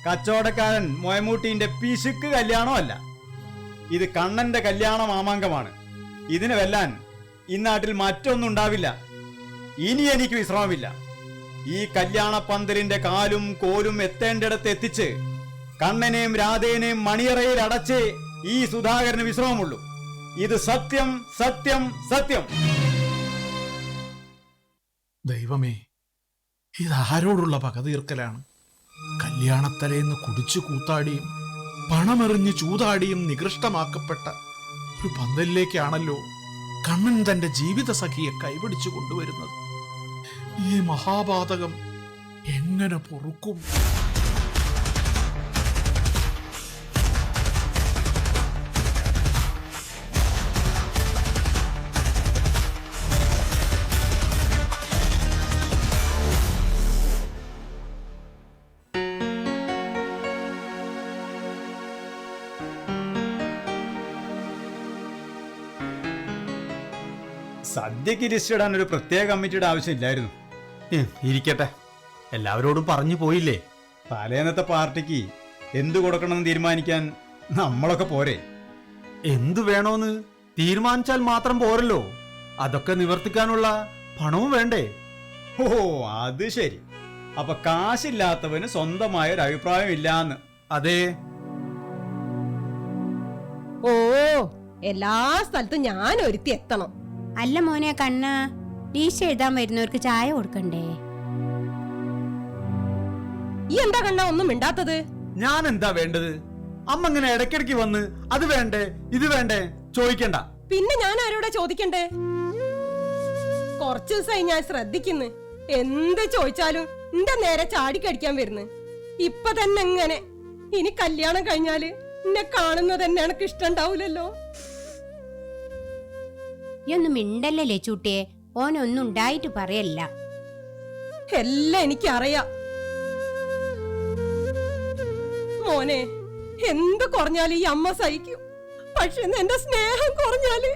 കച്ചവടക്കാരൻ മൊയമൂട്ടിന്റെ പിശുക്ക് കല്യാണമല്ല. ഇത് കണ്ണന്റെ കല്യാണ മാമാങ്കമാണ്. ഇതിന് വെല്ലാൻ ഇന്നാട്ടിൽ മറ്റൊന്നും ഉണ്ടാവില്ല. ഇനി എനിക്ക് വിശ്രമമില്ല. ഈ കല്യാണ പന്തലിന്റെ കാലും കോലും എത്തേണ്ടിടത്ത് എത്തിച്ച് കണ്ണനെയും രാധേനെയും മണിയറയിൽ അടച്ചേ ഈ സുധാകരന് വിശ്രമമുള്ളൂ. ഇത് സത്യം, സത്യം, സത്യം. ദൈവമേ, ഇതാരോടുള്ള പക തീർക്കലാണ്? കല്യാണത്തലേന്ന് കുടിച്ചു കൂത്താടിയും പണമെറിഞ്ഞ് ചൂതാടിയും നികൃഷ്ടമാക്കപ്പെട്ട ഒരു പന്തലിലേക്കാണല്ലോ കണ്ണൻ തന്റെ ജീവിത സഖിയെ കൈപിടിച്ചു കൊണ്ടുവരുന്നത്. ഈ മഹാപാതകം എങ്ങനെ പൊറുക്കും? സദ്യക്ക് ലിസ്റ്റ് ഇടാൻ ഒരു പ്രത്യേക കമ്മിറ്റിയുടെ ആവശ്യമില്ലായിരുന്നു. ഇരിക്കട്ടെ, എല്ലാവരോടും പറഞ്ഞു പോയില്ലേ? തലേന്നത്തെ പാർട്ടിക്ക് എന്തു കൊടുക്കണമെന്ന് തീരുമാനിക്കാൻ നമ്മളൊക്കെ പോരെ? എന്തു വേണോന്ന് തീരുമാനിച്ചാൽ മാത്രം പോരല്ലോ, അതൊക്കെ നിവർത്തിക്കാനുള്ള പണവും വേണ്ടേ? ഓ, അത് ശരി. അപ്പൊ കാശില്ലാത്തവന് സ്വന്തമായ ഒരു അഭിപ്രായം ഇല്ലാന്ന്. അതെ. ഓ, എല്ലാ സ്ഥലത്തും ഞാൻ ഒരുത്തി എത്തണം. അല്ല മോനെ കണ്ണ, ടീച്ചർ എഴുതാൻ വരുന്നവർക്ക് ചായ കൊടുക്കണ്ടേ? ഈ എന്താ കണ്ണ ഒന്നും മിണ്ടാത്തത്? ഞാൻ എന്താ വേണ്ടത്? അമ്മ ഇങ്ങനെ ഇടയ്ക്കിടയ്ക്ക് വന്ന് അത് വേണ്ടേ ഇത് വേണ്ടേ ചോദിക്കണ്ട. പിന്നെ ഞാൻ ആരോടാ ചോദിക്കണ്ടേ? കുറച്ചു ദിവസമായി ഞാൻ ശ്രദ്ധിക്കുന്നു. എന്ത് ചോദിച്ചാലും എന്റെ നേരെ ചാടിക്കടിക്കാൻ വരുന്നു. ഇപ്പൊ തന്നെ എങ്ങനെ? ഇനി കല്യാണം കഴിഞ്ഞാല് എന്നെ കാണുന്നത് തന്നെ എനിക്ക് ഇഷ്ടണ്ടാവൂലല്ലോ. ഈ ഒന്നും മിണ്ടല്ലേ ചൂട്ടിയെ, ഓനൊന്നും ഉണ്ടായിട്ട് പറയല്ല. എല്ലാം എനിക്കറിയാം മോനെ. എന്ത് കുറഞ്ഞാല് ഈ അമ്മ സഹിക്കും. പക്ഷെ എന്റെ സ്നേഹം കുറഞ്ഞാല്?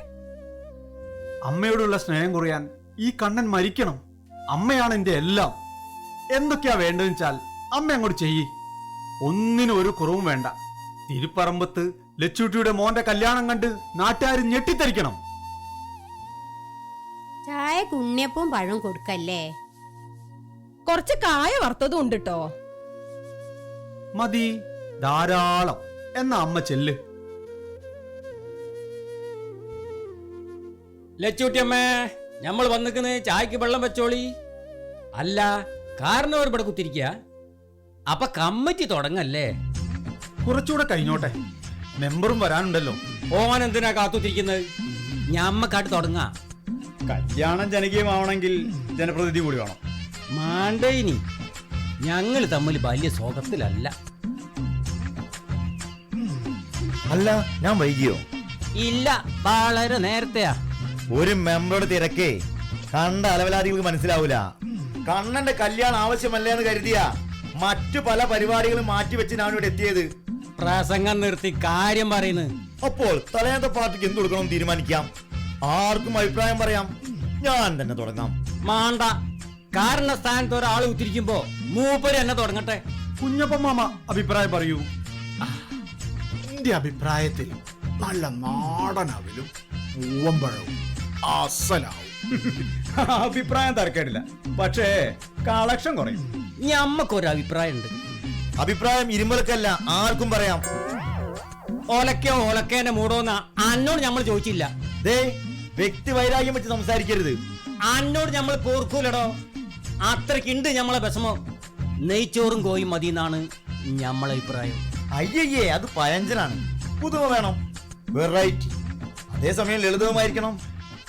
അമ്മയോടുള്ള സ്നേഹം കുറയാൻ ഈ കണ്ണൻ മരിക്കണം. അമ്മയാണ് എന്റെ എല്ലാം. എന്തൊക്കെയാ വേണ്ടതെന്ന് വെച്ചാൽ അമ്മ അങ്ങോട്ട് ചെയ്യ്. ഒന്നിനും ഒരു കുറവും വേണ്ട. തിരുപ്പറമ്പത്ത് ലച്ചൂട്ടിയുടെ മോന്റെ കല്യാണം കണ്ട് നാട്ടുകാർ ഞെട്ടിത്തരിക്കണം. ചായ ഉണ്ണിയപ്പവും പഴവും കൊടുക്കല്ലേ? കുറച്ച് കായ വറുത്തതും ഉണ്ട് ട്ടോ. മതി, ധാരാളം. എന്നാ അമ്മ ചെല്ല്. ലച്ചൂട്ടിയമ്മേ, നമ്മൾ വന്നിക്കുന്ന ചായക്ക് വെള്ളം വെച്ചോളി. അല്ല, കാരണം ഇവിടെ കുത്തിരിക്കുക. അപ്പൊ കമ്മിറ്റി തുടങ്ങല്ലേ? കുറച്ചുകൂടെ കഴിഞ്ഞോട്ടെ, മെമ്പറും വരാനുണ്ടല്ലോ. ഓൻ എന്തിനാ കാത്തുത്തിരിക്കുന്നത്? ഞമ്മക്കാട്ട് തുടങ്ങാ. കല്യാണം ജനകീയമാവണമെങ്കിൽ ജനപ്രതിനിധി കൂടി വേണം. മാണ്ടേനി, ഞങ്ങൾ തമ്മിൽ വലിയ സ്വാഗത്തിലല്ല. അല്ല, ഞാൻ വൈകിയോ? ഇല്ല, വളരെ നേരത്തെയാ. ഒരു മെമ്പറുടെ തിരക്കേ കണ്ട അലവലാദികൾക്ക് മനസ്സിലാവൂല. കണ്ണന്റെ കല്യാണം ആവശ്യമല്ല എന്ന് കരുതിയ മറ്റു പല പരിപാടികളും മാറ്റിവെച്ച് ഞാൻ ഇവിടെ എത്തിയത്. പ്രസംഗം നിർത്തി കാര്യം പറയുന്നു. അപ്പോൾ തലേന്നത്തെ പാർട്ടിക്ക് എന്ത് കൊടുക്കണം തീരുമാനിക്കാം. ആർക്കും അഭിപ്രായം പറയാം. ഞാൻ തന്നെ തുടങ്ങാം. മാണ്ട, കാരണസ്ഥാനത്ത് ഒരാൾ ഉത്തിരിക്കുമ്പോ മൂപ്പര് എന്നെ തുടങ്ങട്ടെ. കുഞ്ഞപ്പൻ മാമ അഭിപ്രായം പറയൂ. എന്റെ അഭിപ്രായത്തിൽ നല്ല നാടനവിലും പൂവമ്പഴവും അസലാവും. അഭിപ്രായം തരക്കേടില്ല, പക്ഷേ കളക്ഷൻ കുറയും. ഞമ്മക്കൊരു അഭിപ്രായം ഉണ്ട്. അഭിപ്രായം ഇരുമ്പലക്കല്ല, ആർക്കും പറയാം. ഓലക്കോ ഓലക്കേന്റെ മൂടോന്ന അന്നോട് നമ്മൾ ചോദിച്ചില്ല. ദേ, വ്യക്തി വൈരാഗ്യം വെച്ച് സംസാരിക്കരുത്. അന്നോട് നമ്മൾ പോർക്കൂലടോ. അത്രക്കുണ്ട് നമ്മളെ വിഷമം. നെയ്ച്ചോറും കോയും മതി എന്നാണ് നമ്മളെ അഭിപ്രായം. അയ്യയ്യേ, അത് പയഞ്ചനാണ്. പുതുമ വേണം, വെറൈറ്റി. അതേസമയം ലളിതവുമായിരിക്കണം.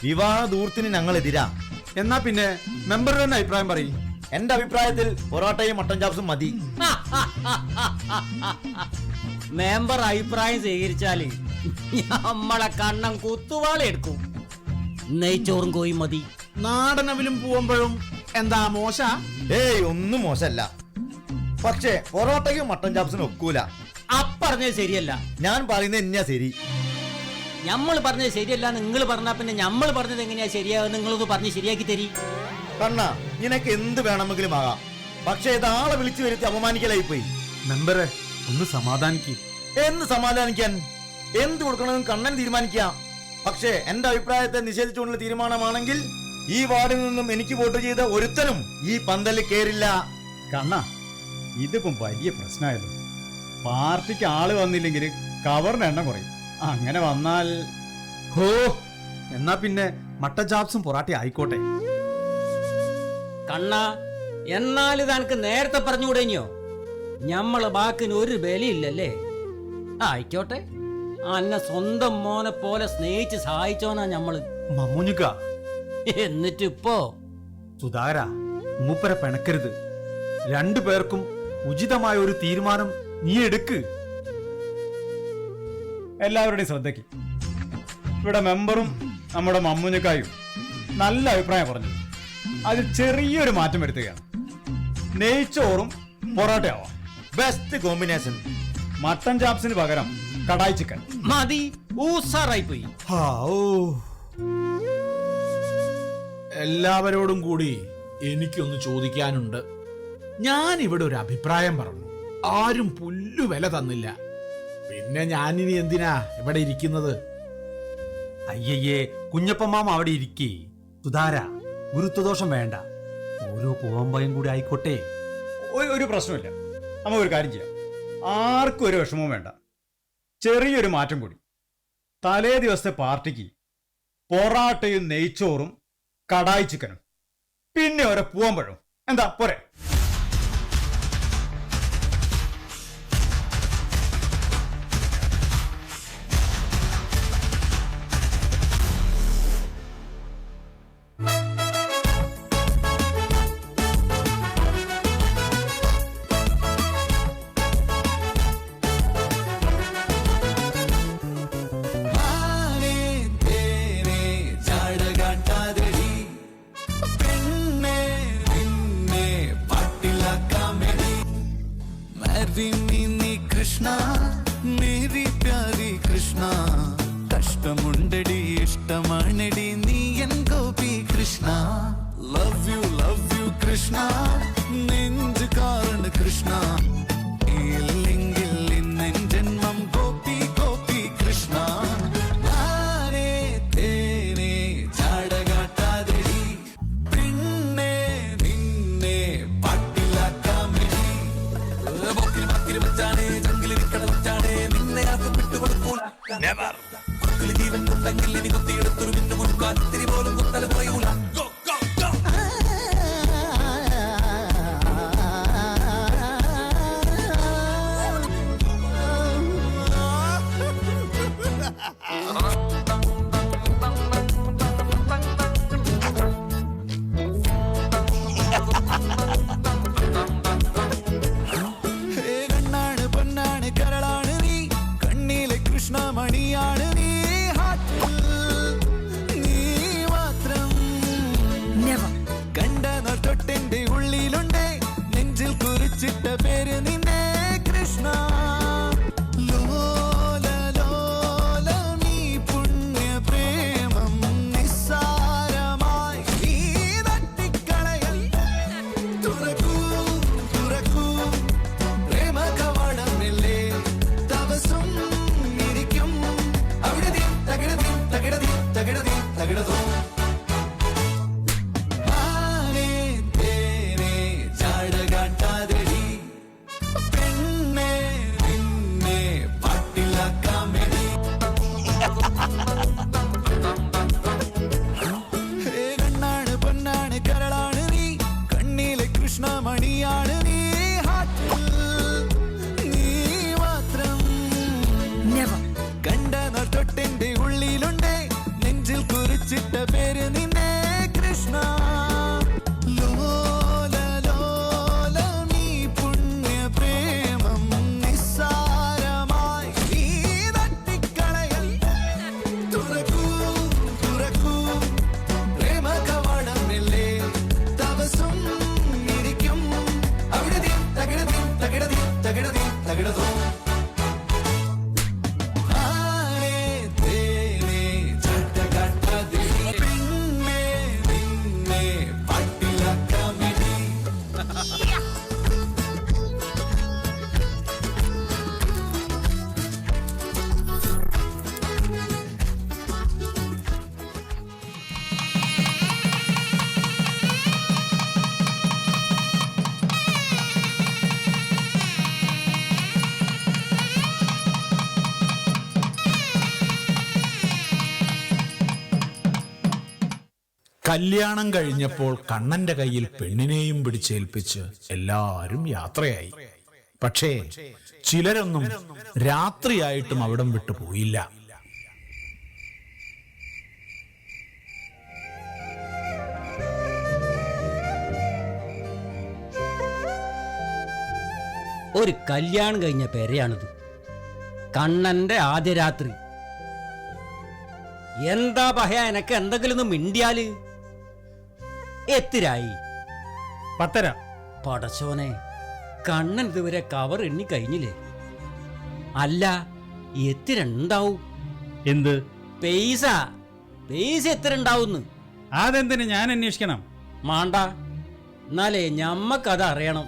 വിവാഹ ദൂരത്തിന് ഞങ്ങൾ എതിരാ. എന്നാ പിന്നെ മെമ്പർ തന്നെ അഭിപ്രായം പറയും. എന്റെ അഭിപ്രായത്തിൽ പൊറോട്ടയും മട്ടൻ ചാപ്സും മതി. മെമ്പർ അഭിപ്രായം സ്വീകരിച്ചാല് നമ്മളെ കണ്ണം കുത്തുവാള എടുക്കും. നെയ്ച്ചോറും കോയും മതി. നാടനവിലും പൂവമ്പഴവും എന്താ മോശ? ഏയ്, ഒന്നും മോശമല്ല. പക്ഷേ പൊറോട്ടയ്ക്കും മട്ടൻ ചാപ്സിനും ഒക്കൂല. അപ്പറഞ്ഞത് ശരിയല്ല. ഞാൻ പറയുന്നത് തന്നെയാ ശരി. നമ്മൾ പറഞ്ഞത് ശരിയല്ല നിങ്ങൾ പറഞ്ഞാ പിന്നെ നമ്മൾ പറഞ്ഞത് എങ്ങനെയാ ശരിയാകും? നിങ്ങളൊന്ന് പറഞ്ഞ് ശരിയാക്കി തരി. കണ്ണ, നിനക്ക് എന്ത് വേണമെങ്കിലും ആകാം. പക്ഷേ ഇതാളെ വിളിച്ചു വരുത്തി അപമാനിക്കലായി പോയി. മെമ്പറെ ഒന്ന് സമാധാനിക്ക്. എന്ന് സമാധാനിക്കാൻ? എന്ത് കൊടുക്കണമെന്ന് കണ്ണൻ തീരുമാനിക്കാം. പക്ഷേ എന്റെ അഭിപ്രായത്തെ നിഷേധിച്ചുകൊണ്ടുള്ള തീരുമാനമാണെങ്കിൽ ഈ വാർഡിൽ നിന്നും എനിക്ക് വോട്ട് ചെയ്ത ഒരുത്തനും ഈ പന്തലിൽ കേറില്ല. കണ്ണ, ഇതിപ്പം വലിയ പ്രശ്നമായല്ലോ. പാർട്ടിക്ക് ആള് വന്നില്ലെങ്കിൽ കവറിന് എണ്ണം കുറയും. അങ്ങനെ വന്നാൽ ഹോ, എന്നാ പിന്നെ മട്ടൻ ചാപ്സും പൊറാട്ട ആയിക്കോട്ടെ. കണ്ണ, എന്നാലും തനക്ക് നേരത്തെ പറഞ്ഞുകൂടെയോ? ഞമ്മളെ ബാക്കിന് ഒരു ബലിയില്ലല്ലേ? ആയിക്കോട്ടെ. അന്നെ സ്വന്തം മോനെ പോലെ സ്നേഹിച്ച് സഹായിച്ചോനാ ഞമ്മള്. മമ്മൂഞ്ഞുക്ക, എന്നിട്ടിപ്പോ സുധാര, മൂപ്പരെ പിണക്കരുത്. രണ്ടു പേർക്കും ഉചിതമായ ഒരു തീരുമാനം നീ എടുക്ക്. എല്ലാവരുടെയും ശ്രദ്ധയ്ക്ക്, ഇവിടെ മെമ്പറും നമ്മുടെ മമ്മൂഞ്ഞക്കായും നല്ല അഭിപ്രായം പറഞ്ഞു. അതിൽ ചെറിയൊരു മാറ്റം വരുത്തുകയാണ്. നെയ്ച്ചോറും പൊറോട്ടയാവാം. Best combination. മട്ടൻ ചാപ്സിന് പകരം കടായി ചിക്കൻ മതി. ഊസാറായി പോയി. എല്ലാവരോടും കൂടി എനിക്കൊന്ന് ചോദിക്കാനുണ്ട്. ഞാൻ ഇവിടെ ഒരു അഭിപ്രായം പറഞ്ഞു, ആരും പുല്ലു വില തന്നില്ല. പിന്നെ ഞാനിനി എന്തിനാ ഇവിടെ ഇരിക്കുന്നത്? അയ്യയ്യേ, കുഞ്ഞപ്പൻ മാമ അവിടെ ഇരിക്കേ. സുധാര, ഗുരുത്വദോഷം വേണ്ട. ഓരോ പൂവമ്പയും കൂടി ആയിക്കോട്ടെ. ഒരു പ്രശ്നമില്ല. നമുക്ക് ഒരു കാര്യം ചെയ്യാം. ആർക്കും ഒരു വിഷമവും വേണ്ട. ചെറിയൊരു മാറ്റം കൂടി. തലേ ദിവസത്തെ പാർട്ടിക്ക് പൊറാട്ടയും നെയ്ച്ചോറും കടായി ചിക്കനും പിന്നെ ഒരു പൂവമ്പഴവും. എന്താ പോരെ? കൃഷ്ണ മേരി പ്യാരി കൃഷ്ണ, കഷ്ടമുണ്ടടി ഇഷ്ടമാണടി നീ N Gopi Krishna. Love you Krishna, നെഞ്ച് കാരണ കൃഷ്ണ, ഇല്ലെങ്കിൽ ഇന്നെൻ ജന്മം ഗോപി ഗോപി കൃഷ്ണ. ജീവൻ ഉണ്ടെങ്കിൽ ഇനി കുത്തിയെടുത്തൊരു മിന്നു കൊടുക്കാൻ ഇത്തിരി പോലും കുത്തല പോയൂല. കണ്ണാണ് പൊന്നാണ് കരളാണ് നീ, കണ്ണിലെ കൃഷ്ണമണിയാണ് നീ, നീ തകിടതോ ആനേ തേനേ ചാടകാട്ടാതെടി പെണ്ണേ നിന്നെ പാട്ടിലാക്കാമെടി കണ്ണാണ് പൊന്നാണ് കരളാണ് നീ കണ്ണിലെ കൃഷ്ണമണിയാണ് നീ ഹാർട്ടിൽ നീ മാത്രം കണ്ട തൊട്ടെന്റെ ഉള്ളിലുണ്ട് നെഞ്ചിൽ കുറിച്ചിട്ട പേര് നിന്നെ കൃഷ്ണ ലോല ലോലമീ പുണ്യ പ്രേമം നിസ്സാരമായി നീ തട്ടിക്കളയൽ തുറക്കൂ തുറക്കൂ പ്രേമ കവാടം മെല്ലെ തപസും ഇരിക്കും അവിടെ തകിടതീ തകിടതീ തകിടതീ തകിടതോ കല്യാണം കഴിഞ്ഞപ്പോൾ കണ്ണന്റെ കയ്യിൽ പെണ്ണിനെയും പിടിച്ചേൽപ്പിച്ച് എല്ലാരും യാത്രയായി. പക്ഷേ ചിലരൊന്നും രാത്രിയായിട്ടും അവിടം വിട്ടു പോയില്ല. ഒരു കല്യാണം കഴിഞ്ഞ പെരയാണിത്. കണ്ണന്റെ ആദ്യ രാത്രി. എന്താ പഹയ എനക്ക് എന്തെങ്കിലും ഒന്ന് മിണ്ടിയാല്? എത്തിരായി 10:30. പടച്ചോനെ, കണ്ണൻ ഇതുവരെ കവർ എണ്ണി കഴിഞ്ഞില്ലേ? അല്ല, എത്തിരണ്ടാവും? എന്ത് പൈസ എത്തിരണ്ടാവുന്ന്? അതെന്തിന് ഞാൻ അന്വേഷിക്കണം? മാണ്ട, എന്നാലേ ഞമ്മക്കത് അറിയണം.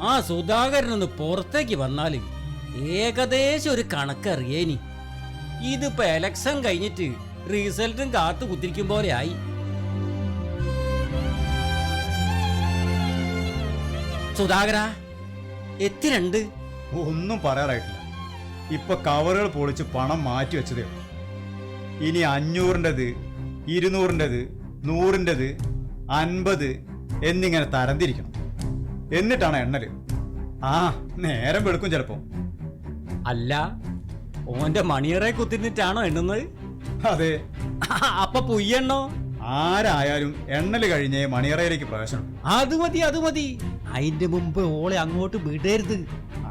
ആ സുധാകരനൊന്ന് പുറത്തേക്ക് വന്നാല് ഏകദേശം ഒരു കണക്കറിയേനി. ഇതിപ്പോ എലക്ഷൻ കഴിഞ്ഞിട്ട് റിസൾട്ടും കാത്തു കുത്തിരിക്കും പോലെ ആയി. സുധാകര, എത്തിരണ്ട്? ഒന്നും പറയാറായിട്ടില്ല. ഇപ്പൊ കവറുകൾ പൊളിച്ച് പണം മാറ്റി വെച്ചതേ ഉള്ളൂ. ഇനി 500-ൻ്റെത്, 200-ൻ്റെത്, 100-ൻ്റെത്, 50 എന്നിങ്ങനെ തരംതിരിക്കണം. എന്നിട്ടാണ് എണ്ണല്. ആ നേരം വെളുക്കും ചിലപ്പോ. അല്ല, ഓന്റെ മണിയറെ കുത്തിരുന്നിട്ടാണോ എണ്ണുന്നത്? അതെ. അപ്പൊ പുയ്യണ്ണോ? ആരായാലും എണ്ണല് കഴിഞ്ഞേ മണിയറയിലേക്ക് പ്രവേശനം. അത് മതി. അതിന്റെ മുമ്പ് ഓളെ അങ്ങോട്ട് വിടരുത്.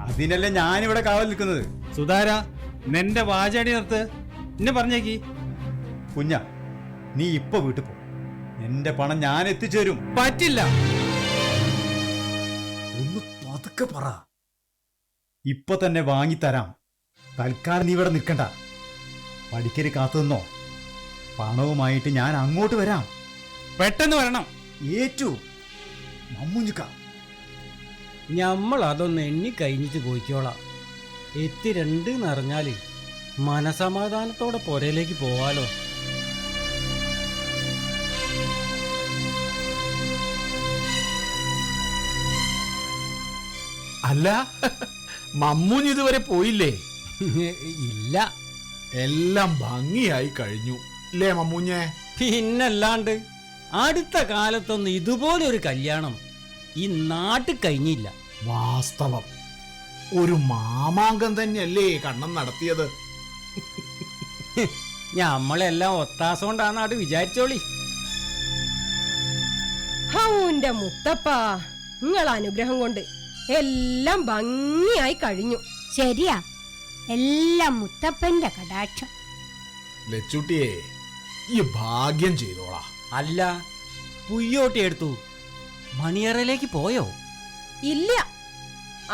അതിനല്ലേ ഞാനിവിടെ കാവൽ നിൽക്കുന്നത്. സുധാര, നിന്റെ വാചാടി നിർത്ത്. എന്നെ പറഞ്ഞേക്ക്. കുഞ്ഞ, നീ ഇപ്പൊ വീട്ടിൽ പോ. എന്റെ പണം ഞാൻ എത്തിച്ചേരും. പറ്റില്ല. ഒന്ന് പതുക്കെ പറ. ഇപ്പൊ തന്നെ വാങ്ങിത്തരാം. തൽക്കാലം നീ ഇവിടെ നിൽക്കണ്ട. പഠിക്കര് കാത്തു നിന്നോ. പണവുമായിട്ട് ഞാൻ അങ്ങോട്ട് വരാം. പെട്ടെന്ന് വരണം. ഏറ്റു മമ്മൂഞ്ഞിക്ക. നമ്മൾ അതൊന്ന് എണ്ണി കഴിഞ്ഞിട്ട് പോയിക്കോളാം. എത്തിരണ്ട് എന്നറിഞ്ഞാല് മനസമാധാനത്തോടെ പുരയിലേക്ക് പോവാലോ. അല്ല, മമ്മൂഞ്ഞ് ഇതുവരെ പോയില്ലേ? ഇല്ല, എല്ലാം ഭംഗിയായി കഴിഞ്ഞു അല്ലേ മമ്മൂഞ്ഞെ? പിന്നല്ലാണ്ട്. അടുത്ത കാലത്തൊന്നും ഇതുപോലെ ഒരു കല്യാണം ഈ നാട്ടിൽ കഴിഞ്ഞില്ല. വാസ്തവം. ഒരു മാമാങ്കം തന്നെയല്ലേ കണ്ണൻ നടത്തിയത്? ഞമ്മളെല്ലാം ഒത്താസം കൊണ്ടാന്നാട്ട് വിചാരിച്ചോളി. ഹൗന്റെ മുത്തപ്പ, നിങ്ങൾ അനുഗ്രഹം കൊണ്ട് എല്ലാം ഭംഗിയായി കഴിഞ്ഞു. ശരിയാ, എല്ലാം മുത്തപ്പന്റെ കടാക്ഷം. ലച്ചുട്ടിയെ, ഈ ഭാഗ്യം ചെയ്തോളാ. അല്ല, പുയ്യോട്ടി എടുത്തു മണിയറയിലേക്ക് പോയോ? ഇല്ല,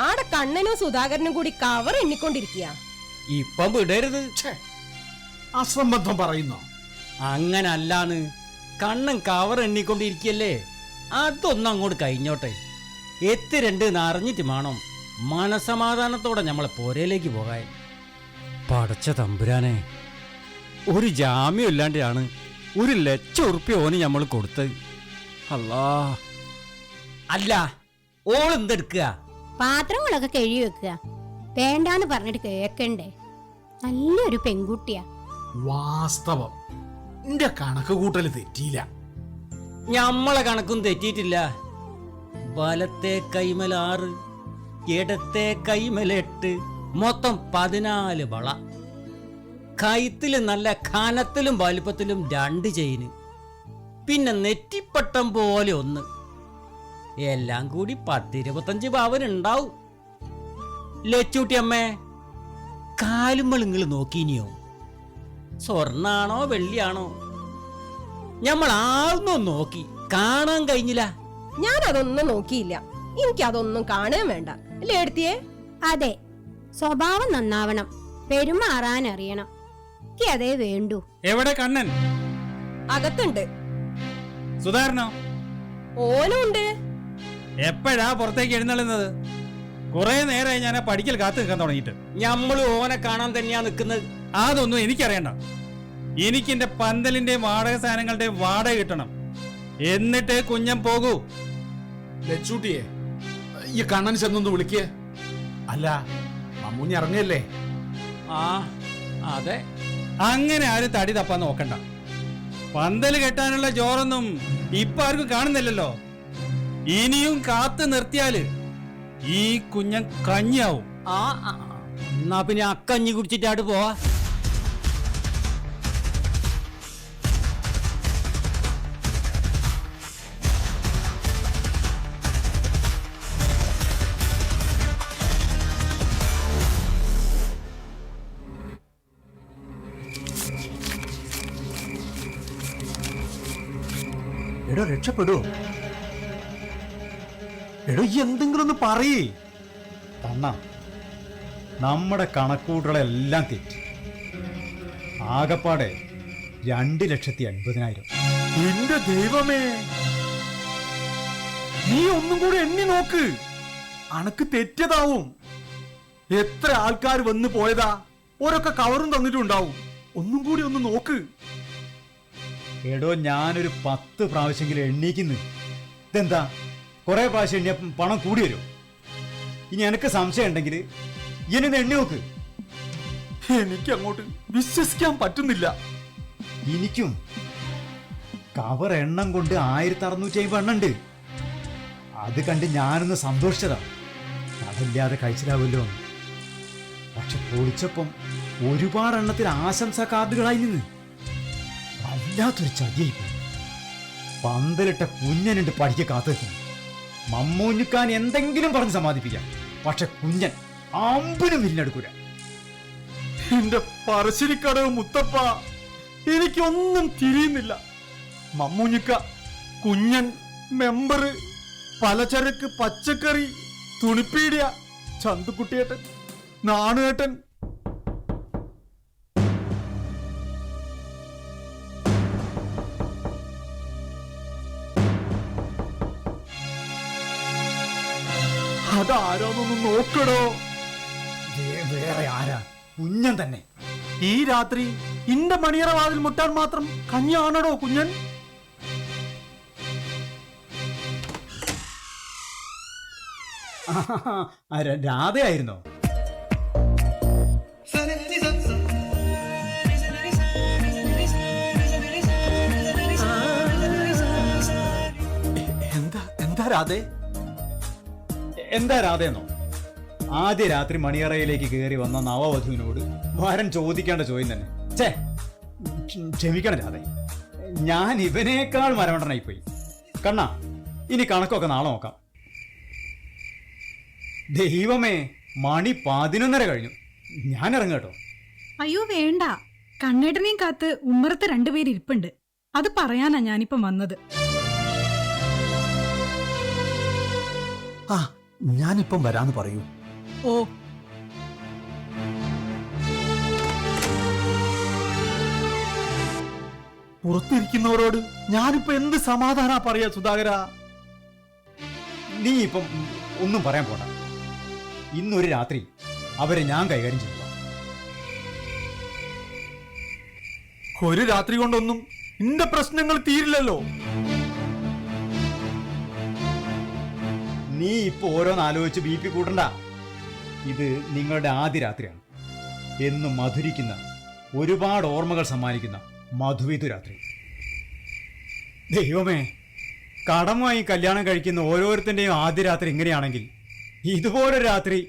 ആടെ കണ്ണനും സുധാകരനും കൂടി കവർ എണ്ണിക്കൊണ്ടിരിക്കുക. ഇപ്പം വിടരുത്. അസംബന്ധം പറയുന്നോ? അങ്ങനല്ലാന്ന്. കണ്ണൻ കവർ എണ്ണിക്കൊണ്ടിരിക്കല്ലേ. അതൊന്നും അങ്ങോട്ട് കഴിഞ്ഞോട്ടെ. എത്തിരണ്ട് അറിഞ്ഞിട്ട് വേണം മനസമാധാനത്തോടെ നമ്മളെ പുരയിലേക്ക് പോകാൻ. പടച്ച തമ്പുരാനെ, ഒരു ജാമ്യം ഇല്ലാണ്ടാണ് 1,00,000 ഓന് നമ്മൾ കൊടുത്ത്. അല്ലാ, അല്ല ഓളെന്തെടുക്കുക? പാത്രങ്ങളൊക്കെ കഴുകി വെക്കുക. വേണ്ടാന്ന് പറഞ്ഞിട്ട് കേക്കണ്ടേ? നല്ലൊരു പെൺകുട്ടിയാ. വാസ്തവം എന്റെ കണക്ക് കൂട്ടല് തെറ്റിയില്ല. ഞമ്മളെ കണക്കും തെറ്റിയിട്ടില്ല. വലത്തെ കൈമൽ 6, ഇടത്തെ കൈമൽ 8, മൊത്തം 14 വള. കൈത്തിലും നല്ല കനത്തിലും വലിപ്പത്തിലും 2 ചെയിന്, പിന്നെ നെറ്റിപ്പട്ടം പോലെ 1. എല്ലാം കൂടി 10-25 പവൻ ഉണ്ടാവും. ലച്ചൂട്ടി അമ്മേ, കാലുമ്പോൾ നിങ്ങൾ നോക്കിനിയോ? സ്വർണ്ണാണോ വെള്ളിയാണോ? ഞമ്മൾ ആവുന്നോ നോക്കി, കാണാൻ കഴിഞ്ഞില്ല. ഞാൻ അതൊന്നും നോക്കിയില്ല. എനിക്ക് അതൊന്നും കാണാൻ വേണ്ട അല്ലേ എടുത്തിയേ? അതെ, സ്വഭാവം നന്നാവണം, പെരുമാറാൻ അറിയണം. എനിക്ക് അതേ വേണ്ടു. എവിടെ കണ്ണൻ? അകത്തുണ്ട്. സുധാരണോ? ഓനും ഉണ്ട്. എപ്പോഴാ പുറത്തേക്ക് എഴുന്നള്ളുന്നത്? കുറെ നേരമായി ഞാൻ പഠിക്കൽ കാത്തു നിൽക്കാൻ തുടങ്ങിയിട്ട്. ഞമ്മള് ഓനെ കാണാൻ തന്നെയാ നിൽക്കുന്നത്. അതൊന്നും എനിക്കറിയണ്ട. എനിക്ക് എന്റെ പന്തലിന്റെ വാടക സാധനങ്ങളുടെ വാടക കിട്ടണം. എന്നിട്ട് കുഞ്ഞൻ പോകൂ. ലച്ചൂട്ടിയെ ഈ കണ്ണൻ ചെന്നൊന്ന് വിളിക്കേ. അല്ല, മമ്മൂഞ്ഞ് ഇറങ്ങല്ലേ? ആ അതെ. അങ്ങനെ ആരും തടി തപ്പാൻ നോക്കണ്ട. പന്തല് കെട്ടാനുള്ള ജോറൊന്നും ഇപ്പൊ ആർക്കും കാണുന്നില്ലല്ലോ. ഇനിയും കാത്തു നിർത്തിയാല് ഈ കുഞ്ഞൻ കഞ്ഞിയാവും. എന്നാ പിന്നെ അക്കഞ്ഞി കുടിച്ചിട്ടായിട്ട് പോവാ. എടോ രക്ഷപ്പെടൂ. എടോ എന്തെങ്കിലും ഒന്ന് പറയേ. തണ്ണ, നമ്മുടെ കണക്കൂട്ടുകളെല്ലാം തെറ്റി. ആകപ്പാടെ 2,50,000. എന്റെ ദൈവമേ, നീ ഒന്നും കൂടി എണ്ണി നോക്ക്. അണക്ക് തെറ്റിയതാവും. എത്ര ആൾക്കാർ വന്ന് പോയതാ. ഓരൊക്കെ കവറും തന്നിട്ടുണ്ടാവും. ഒന്നും കൂടി ഒന്ന് നോക്ക്. എടോ, ഞാനൊരു 10 പ്രാവശ്യമെങ്കിലും എണ്ണീക്കുന്നു. ഇതെന്താ കുറെ പ്രാവശ്യം എണ്ണിയ പണം കൂടി വരും. ഇനി എനിക്ക് സംശയം ഉണ്ടെങ്കിൽ ഇനി എണ്ണി നോക്ക്. എനിക്ക് അങ്ങോട്ട് വിശ്വസിക്കാൻ പറ്റുന്നില്ല. എനിക്കും കവർ എണ്ണം കൊണ്ട് 1,650 എണ്ണുണ്ട്. അത് കണ്ട് ഞാനൊന്ന് സന്തോഷിച്ചതാ. അതല്ലാതെ കഴിച്ചിലാവല്ലോ. പക്ഷെ പൊളിച്ചപ്പം ഒരുപാട് എണ്ണത്തിൽ ആശംസാ കാർഡുകളായി നിന്ന്. വല്ലാത്തൊരു ചതിയായി പോയി. പന്തലിട്ട കുഞ്ഞനുണ്ട് പഠിക്ക കാത്തു വെക്കുന്നു. മമ്മൂഞ്ഞുക്കാൻ എന്തെങ്കിലും പറഞ്ഞ് സമാധിപ്പിക്കാം. പക്ഷെ കുഞ്ഞൻ അമ്പിനും വില്ലെടുക്കൂല. എന്റെ പറശ്ശിനിക്കടവ് മുത്തപ്പ, എനിക്കൊന്നും തിരിയുന്നില്ല. മമ്മൂഞ്ഞിക്ക, കുഞ്ഞൻ, മെമ്പർ, പലചരക്ക്, പച്ചക്കറി, തുണിപ്പീടിയ, ചന്തുക്കുട്ടിയേട്ടൻ, നാണുവേട്ടൻ. അതാരോന്നൊന്ന് നോക്കടോ. വേറെ ആരാ? കുഞ്ഞൻ തന്നെ. ഈ രാത്രി ഇന്റെ മണിയറ വാതിൽ മുട്ടാൻ മാത്രം കഞ്ഞാണടോ കുഞ്ഞൻ? രാധയായിരുന്നോ? എന്താ രാധേ? എന്താ രാധയെന്നോ? ആദ്യ രാത്രി മണിയറയിലേക്ക് കയറി വന്ന നവവധുവിനോട് വരൻ ചോദിക്കേണ്ട ചോദ്യം തന്നെ. ക്ഷമിക്കണം രാധേ, ഞാൻ ഇവനേക്കാൾ മരമണ്ടനായിപ്പോയി. കണ്ണാ, ഇനി കണക്കൊക്കെ നാളെ നോക്കാം. ദൈവമേ, മണി 11:30 കഴിഞ്ഞു. ഞാൻ ഇറങ്ങട്ടോ. അയ്യോ വേണ്ട, കണ്ണേട്ടനെയും കാത്ത് ഉമ്മറത്ത് 2 പേര് ഇരിപ്പുണ്ട്. അത് പറയാനാ ഞാനിപ്പം വന്നത്. ഞാനിപ്പം വരാന്ന് പറയൂ. ഓ, പുറത്തിരിക്കുന്നവരോട് ഞാനിപ്പോ എന്ത് സമാധാനാ പറയാ സുധാകര? നീ ഇപ്പം ഒന്നും പറയാൻ പോണ്ട. ഇന്നൊരു രാത്രി അവരെ ഞാൻ കൈകാര്യം ചെയ്യുക. ഒരു രാത്രി കൊണ്ടൊന്നും എന്റെ പ്രശ്നങ്ങൾ തീരില്ലല്ലോ. നീ ഇപ്പൊ ഓരോന്ന് ആലോചിച്ച് ബി പി കൂട്ടണ്ട. ഇത് നിങ്ങളുടെ ആദ്യ രാത്രിയാണ്. എന്നും മധുരിക്കുന്ന, ഒരുപാട് ഓർമ്മകൾ സമ്മാനിക്കുന്ന മധുവിധു രാത്രി. ദൈവമേ, കടമായി കല്യാണം കഴിക്കുന്ന ഓരോരുത്തന്റെയും ആദ്യ രാത്രി ഇങ്ങനെയാണെങ്കിൽ ഇതുപോലൊരു രാത്രി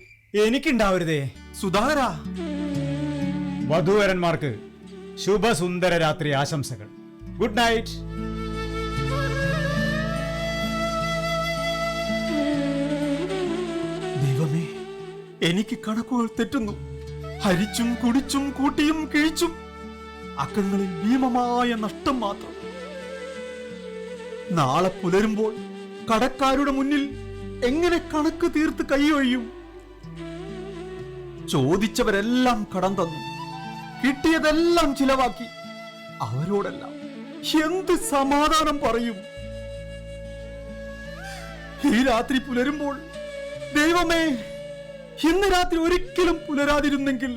എനിക്കുണ്ടാവരുതേ. സുധാകര, വധൂവരന്മാർക്ക് ശുഭസുന്ദര രാത്രി ആശംസകൾ. Good night. ദൈവമേ, എനിക്ക് കണക്കുകൾ തെറ്റുന്നു. ഹരിച്ചും കുടിച്ചും കൂട്ടിയും കിഴിച്ചും അക്കങ്ങളിൽ ഭീമമായ നഷ്ടം മാത്രം. നാളെ പുലരുമ്പോൾ കടക്കാരുടെ മുന്നിൽ എങ്ങനെ കണക്ക് തീർത്ത് കൈയൊഴിയും? ചോദിച്ചവരെല്ലാം കടം തന്നു, കിട്ടിയതെല്ലാം ചിലവാക്കി. അവരോടെല്ലാം എന്ത് സമാധാനം പറയും? ഈ രാത്രി പുലരുമ്പോൾ ദൈവമേ, ഇന്ന് രാത്രി ഒരിക്കലും പുലരാതിരുന്നെങ്കിൽ.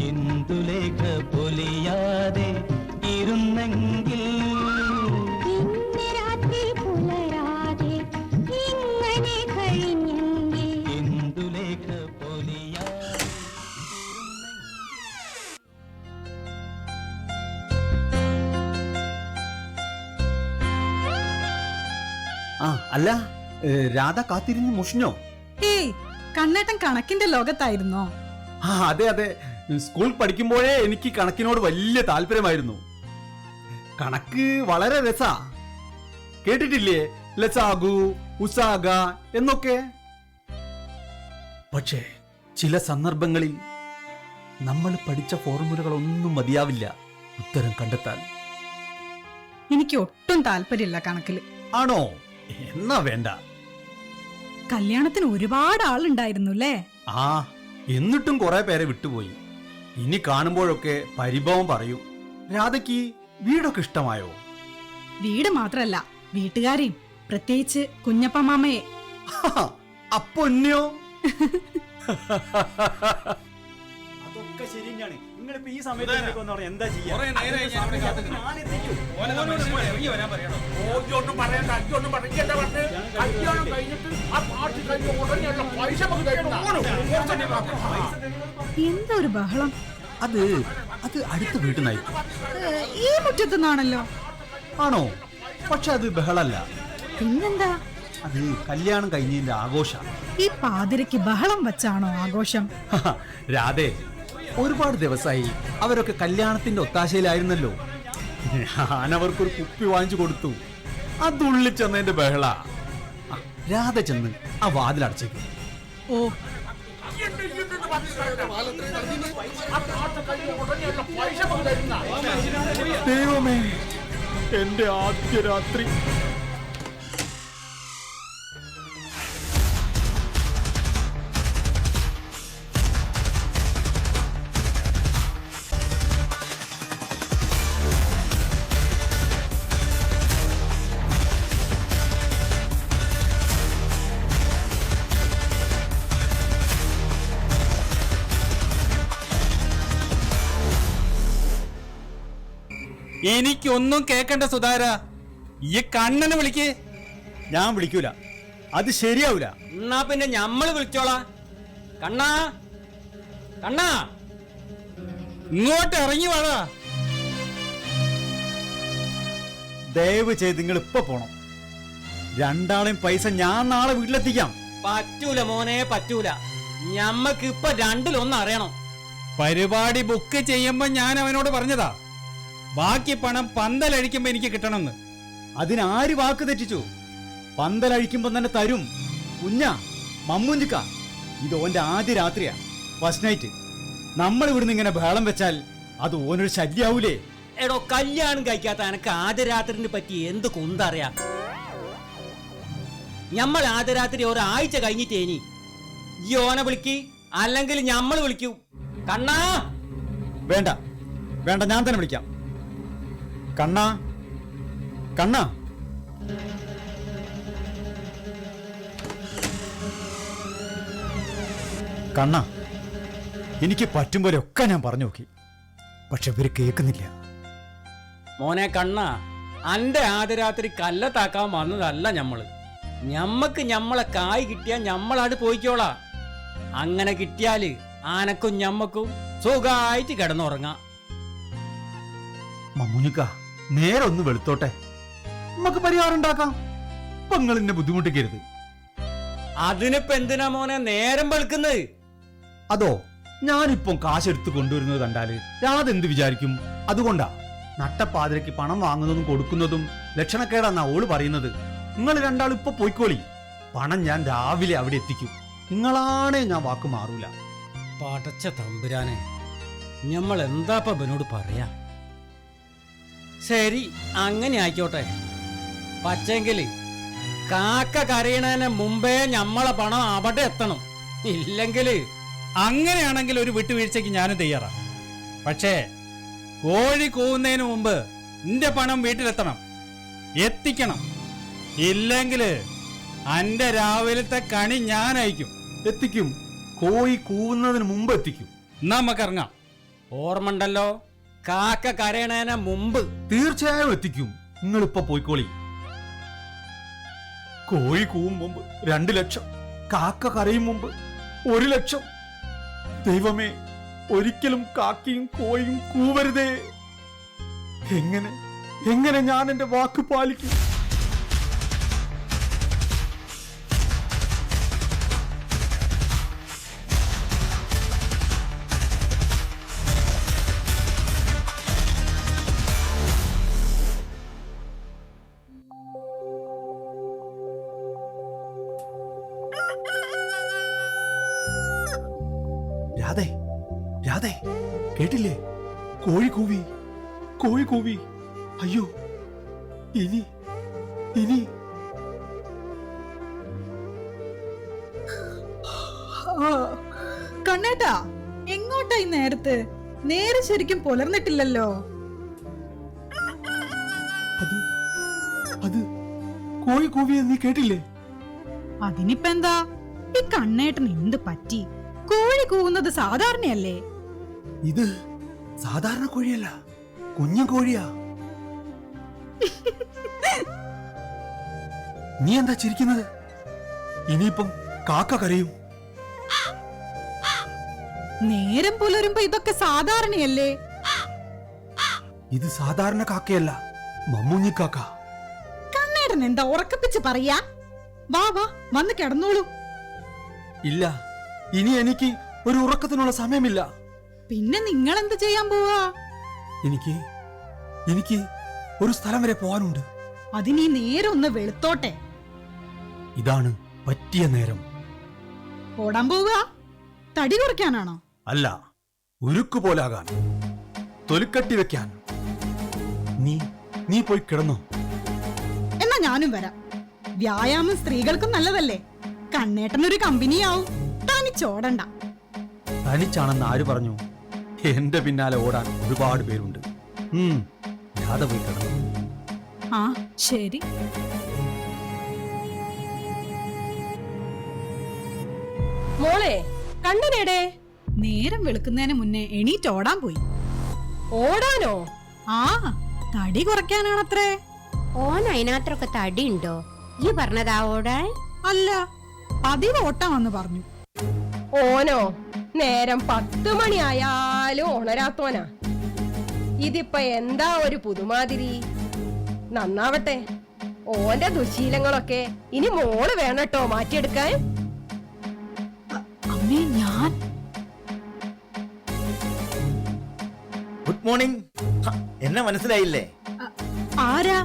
ഇന്ദുലേഖ പൊലിയാതെ ഇരുന്നെങ്കിൽ. ഇന്ദുലേഖ പൊലിയാതെ. ആ അല്ല, രാധ കാത്തിരിഞ്ഞ് മുഷിഞ്ഞോ? ഏയ്, കണ്ണേട്ടൻ കണക്കിന്റെ ലോകത്തായിരുന്നോ? ആ അതെ അതെ, സ്കൂൾ പഠിക്കുമ്പോഴേ എനിക്ക് കണക്കിനോട് വലിയ താല്പര്യമായിരുന്നു. കണക്ക് വളരെ രസാ. കേട്ടിട്ടില്ലേ ലസാഗു, ഉസാഗ എന്നൊക്കെ? പക്ഷേ ചില സന്ദർഭങ്ങളിൽ നമ്മൾ പഠിച്ച ഫോർമുലകളൊന്നും മതിയാവില്ല ഉത്തരം കണ്ടെത്താൻ. എനിക്ക് ഒട്ടും താല്പര്യമില്ല കണക്കില്. ആണോ? എന്നാ വേണ്ട. കല്യാണത്തിന് ഒരുപാട് ആളുണ്ടായിരുന്നു അല്ലേ? ആ, എന്നിട്ടും കുറെ പേരെ വിട്ടുപോയി. ഇനി കാണുമ്പോഴൊക്കെ പരിഭവം പറയും. രാധയ്ക്ക് വീടൊക്കെ ഇഷ്ടമായോ? വീട് മാത്രല്ല, വീട്ടുകാരെയും, പ്രത്യേകിച്ച് കുഞ്ഞപ്പ മാമയെ. അപ്പൊന്നോ? അതൊക്കെ ശരി തന്നെയാണ്. നിങ്ങളിപ്പോ ഈ സമയത്ത് എന്താ ചെയ്യാ? എന്താ ഒരു ബഹളം? അത് അടുത്ത വീട്ടിനായി. ഈ മുറ്റത്തുനിന്നാണല്ലോ. ആണോ? പക്ഷെ അത് ബഹളല്ല. പിന്നെന്താ? അത് കല്യാണം കഴിഞ്ഞതിന്റെ ആഘോഷം. ഈ പാതിരയ്ക്ക് ബഹളം വച്ചാണോ ആഘോഷം? രാധേ, ഒരുപാട് ദിവസമായി അവരൊക്കെ കല്യാണത്തിന്റെ ഒത്താശയിലായിരുന്നല്ലോ. ഞാൻ അവർക്കൊരു കുപ്പി വാങ്ങിച്ചു കൊടുത്തു. അതുള്ളിൽ ചെന്നതിന്റെ ബഹള. രാധ ചെന്ന് ആ വാതിലടച്ചേക്കും. ഓ, ദൈവമേ, എന്റെ ആദ്യ രാത്രി. എനിക്കൊന്നും കേക്കണ്ട സുധാര. ഈ കണ്ണനെ വിളിക്ക്. ഞാൻ വിളിക്കൂല, അത് ശരിയാവൂല. എന്നാ പിന്നെ ഞമ്മള് വിളിച്ചോളാ. കണ്ണാ, കണ്ണാ, ഇങ്ങോട്ട് ഇറങ്ങി വാടാ. ദയവ് ചെയ്ത് നിങ്ങൾ ഇപ്പൊ പോണം. രണ്ടാളെയും പൈസ ഞാൻ നാളെ വീട്ടിലെത്തിക്കാം. പറ്റൂല മോനെ, പറ്റൂല. ഞമ്മക്ക് ഇപ്പൊ രണ്ടിലൊന്നും അറിയണം. പരിപാടി ബുക്ക് ചെയ്യുമ്പോ ഞാൻ അവനോട് പറഞ്ഞതാ, ബാക്കി പണം പന്തലഴിക്കുമ്പോ എനിക്ക് കിട്ടണമെന്ന്. അതിനാര് വാക്ക് തെറ്റിച്ചു? പന്തലഴിക്കുമ്പോ തന്നെ തരും. കുഞ്ഞ, മമ്മൂഞ്ചിക്ക, ഇത് ഓന്റെ ആദ്യ രാത്രിയാ, ഫസ്റ്റ് നൈറ്റ്. നമ്മൾ ഇവിടുന്ന് ഇങ്ങനെ ബഹളം വെച്ചാൽ അത് ഓനൊരു ശല്യാവൂലേ? എടോ, കല്യാണം കഴിക്കാത്ത എനക്ക് ആദ്യ രാത്രിനെ പറ്റി എന്ത് കുന്തറിയാം? ഞമ്മൾ ആദ്യ രാത്രി ഒരാഴ്ച കഴിഞ്ഞിട്ടേനി. ഈ ഓനെ വിളിക്ക്, അല്ലെങ്കിൽ ഞമ്മൾ വിളിക്കൂ. കണ്ണാ, വേണ്ട വേണ്ട, ഞാൻ തന്നെ വിളിക്കാം. കണ്ണാ, കണ്ണാ. കണ്ണാ, എനിക്ക് പറ്റും പോലെ ഒക്കെ ഞാൻ പറഞ്ഞു നോക്കി, പക്ഷെ ഇവര് കേൾക്കുന്നില്ല. മോനെ കണ്ണ, അന്റെ ആദ്യരാത്രി കല്ലത്താക്കാൻ വന്നതല്ല ഞമ്മള്. ഞമ്മക്ക് ഞമ്മളെ കായ് കിട്ടിയാ ഞമ്മളാട് പോയിക്കോളാ. അങ്ങനെ കിട്ടിയാല് ആനക്കും ഞമ്മക്കും സുഖമായിട്ട് കിടന്നുറങ്ങാം. മമ്മൂഞ്ഞിക്ക, നേരെ ഒന്ന് വെളുത്തോട്ടെ, നമുക്ക് പരിഹാരം ഉണ്ടാക്കാം. ഇപ്പൊ നിങ്ങൾ എന്നെ ബുദ്ധിമുട്ടിക്കരുത്. അതിനിപ്പോ എന്തിനാ മോനെ നേരം വെളുക്കുന്നത്? അതോ, ഞാനിപ്പം കാശെടുത്ത് കൊണ്ടുവരുന്നത് കണ്ടാല് രാധ എന്ത് വിചാരിക്കും? അതുകൊണ്ടാ നട്ടപ്പാതിരക്ക് പണം വാങ്ങുന്നതും കൊടുക്കുന്നതും ലക്ഷണക്കേടാന്നാ ഓള് പറയുന്നത്. നിങ്ങൾ രണ്ടാളും ഇപ്പൊ പോയിക്കോളി, പണം ഞാൻ രാവിലെ അവിടെ എത്തിക്കും. നിങ്ങളാണേ ഞാൻ വാക്ക് മാറൂല. പടച്ച തമ്പുരാനെ, ഞമ്മൾ എന്താപ്പ ഇവനോട് പറയാ? ശരി, അങ്ങനെ ആയിക്കോട്ടെ. പക്ഷെങ്കില് കാക്ക കരയണതിന് മുമ്പേ ഞമ്മളെ പണം അവിടെ എത്തണം. ഇല്ലെങ്കില് അങ്ങനെയാണെങ്കിൽ ഒരു വിട്ടുവീഴ്ചയ്ക്ക് ഞാനും തയ്യാറാണ്. പക്ഷേ കോഴി കൂവുന്നതിന് മുമ്പ് നിന്റെ പണം വീട്ടിലെത്തണം, എത്തിക്കണം. ഇല്ലെങ്കിൽ അന്റെ രാവിലത്തെ കണി ഞാൻ അയക്കും. എത്തിക്കും, കോഴി കൂവുന്നതിന് മുമ്പ് എത്തിക്കും. നമുക്കിറങ്ങാം. ഓർമ്മ ഉണ്ടല്ലോ, കാക്ക കരയണതിന് മുമ്പ്. തീർച്ചയായും എത്തിക്കും. നിങ്ങൾ ഇപ്പൊ പോയിക്കോളി. കോഴി കൂവും മുമ്പ് 2 ലക്ഷം, കാക്ക കരയും മുമ്പ് 1 ലക്ഷം. ദൈവമേ, ഒരിക്കലും കാക്കയും കോഴിയും കൂവരുതേ. എങ്ങനെ ഞാൻ എന്റെ വാക്ക് പാലിക്കും? രാധേ, രാധേ, കേട്ടില്ലേ? കോഴി കൂവി, കോഴി കൂവി. അയ്യോ, ഇനി കണ്ണേട്ടാ, എങ്ങോട്ടാ ഈ നേരത്ത്? നേരെ ശരിക്കും പുലർന്നിട്ടില്ലല്ലോ. അത് കോഴി കൂവി, നീ കേട്ടില്ലേ? അതിനിപ്പെന്താ? ഈ കണ്ണേട്ടന് എന്ത് പറ്റി? കോഴി കൂവുന്നത് സാധാരണയല്ലേ? ഇത് സാധാരണ കോഴിയല്ല, കുഞ്ഞു കോഴിയാ. നീ എന്താ ചിരിക്കുന്നത്? ഇനിയിപ്പം കാക്ക കരയും. നേരം പുലരുമ്പോ ഇതൊക്കെ സാധാരണയല്ലേ? ഇത് സാധാരണ കാക്കയല്ല, മമ്മൂഞ്ഞി കാക്ക. കണ്ണേട്ടൻ എന്താ ഉറക്കപ്പിച്ച് പറയാ? വാ വാ, വന്ന് കിടന്നോളൂ. ഇല്ല, ഇനി എനിക്ക് ഒരു ഉറക്കത്തിനുള്ള സമയമില്ല. പിന്നെ നിങ്ങൾ എന്ത് ചെയ്യാൻ പോവാ? എനിക്ക് ഒരു സ്ഥലം വരെ പോവാനുണ്ട്. അതിനീ നേരം ഒന്ന് വെളുത്തോട്ടെ. ഇതാണ് പറ്റിയ നേരം. ഓടാൻ പോവുക? തടി കുറയ്ക്കാനാണോ? അല്ല, ഉരുക്ക് പോലാകാൻ, തൊലിക്കട്ടി വെക്കാൻ. നീ പോയി കിടന്നോ. എന്നാ ഞാനും വരാം. വ്യായാമം സ്ത്രീകൾക്കും നല്ലതല്ലേ. കണ്ണേട്ടനൊരു കമ്പനിയാവും. തനിച്ചോടണ്ട. തനിച്ചാണെന്ന് ആര് പറഞ്ഞു? എന്റെ പിന്നാലെ ഓടാൻ ഒരുപാട് പേരുണ്ട്. രാധ പോയി കിടന്നു. ആ ശരി. മോളെ, കണ്ണനേടെ? നേരം വെളുക്കുന്നതിന് മുന്നേ എണീറ്റ് ഓടാൻ പോയി. ഓടാനോ? ആ, തടി കുറയ്ക്കാനാണത്രേ. ഓൻ അതിനകത്തൊക്കെ തടി ഉണ്ടോ? ഈ പറഞ്ഞതാ ഓടാൻ? അല്ല, പതിവ് ഓട്ടാമെന്ന് പറഞ്ഞു. ഓനോ നേരം 10 മണിയായാലും ഉണരാത്തോനാ. ഇതിപ്പോ എന്താ ഒരു പുതുമാതിരി? നന്നാവട്ടെ. ഓന്റെ ദുശീലങ്ങളൊക്കെ ഇനി മോള് വേണട്ടോ മാറ്റിയെടുക്കാൻ. അമ്മേ, ഞാൻ ഗുഡ് മോർണിംഗ്. എന്നെ മനസ്സിലായില്ലേ? ആരാ?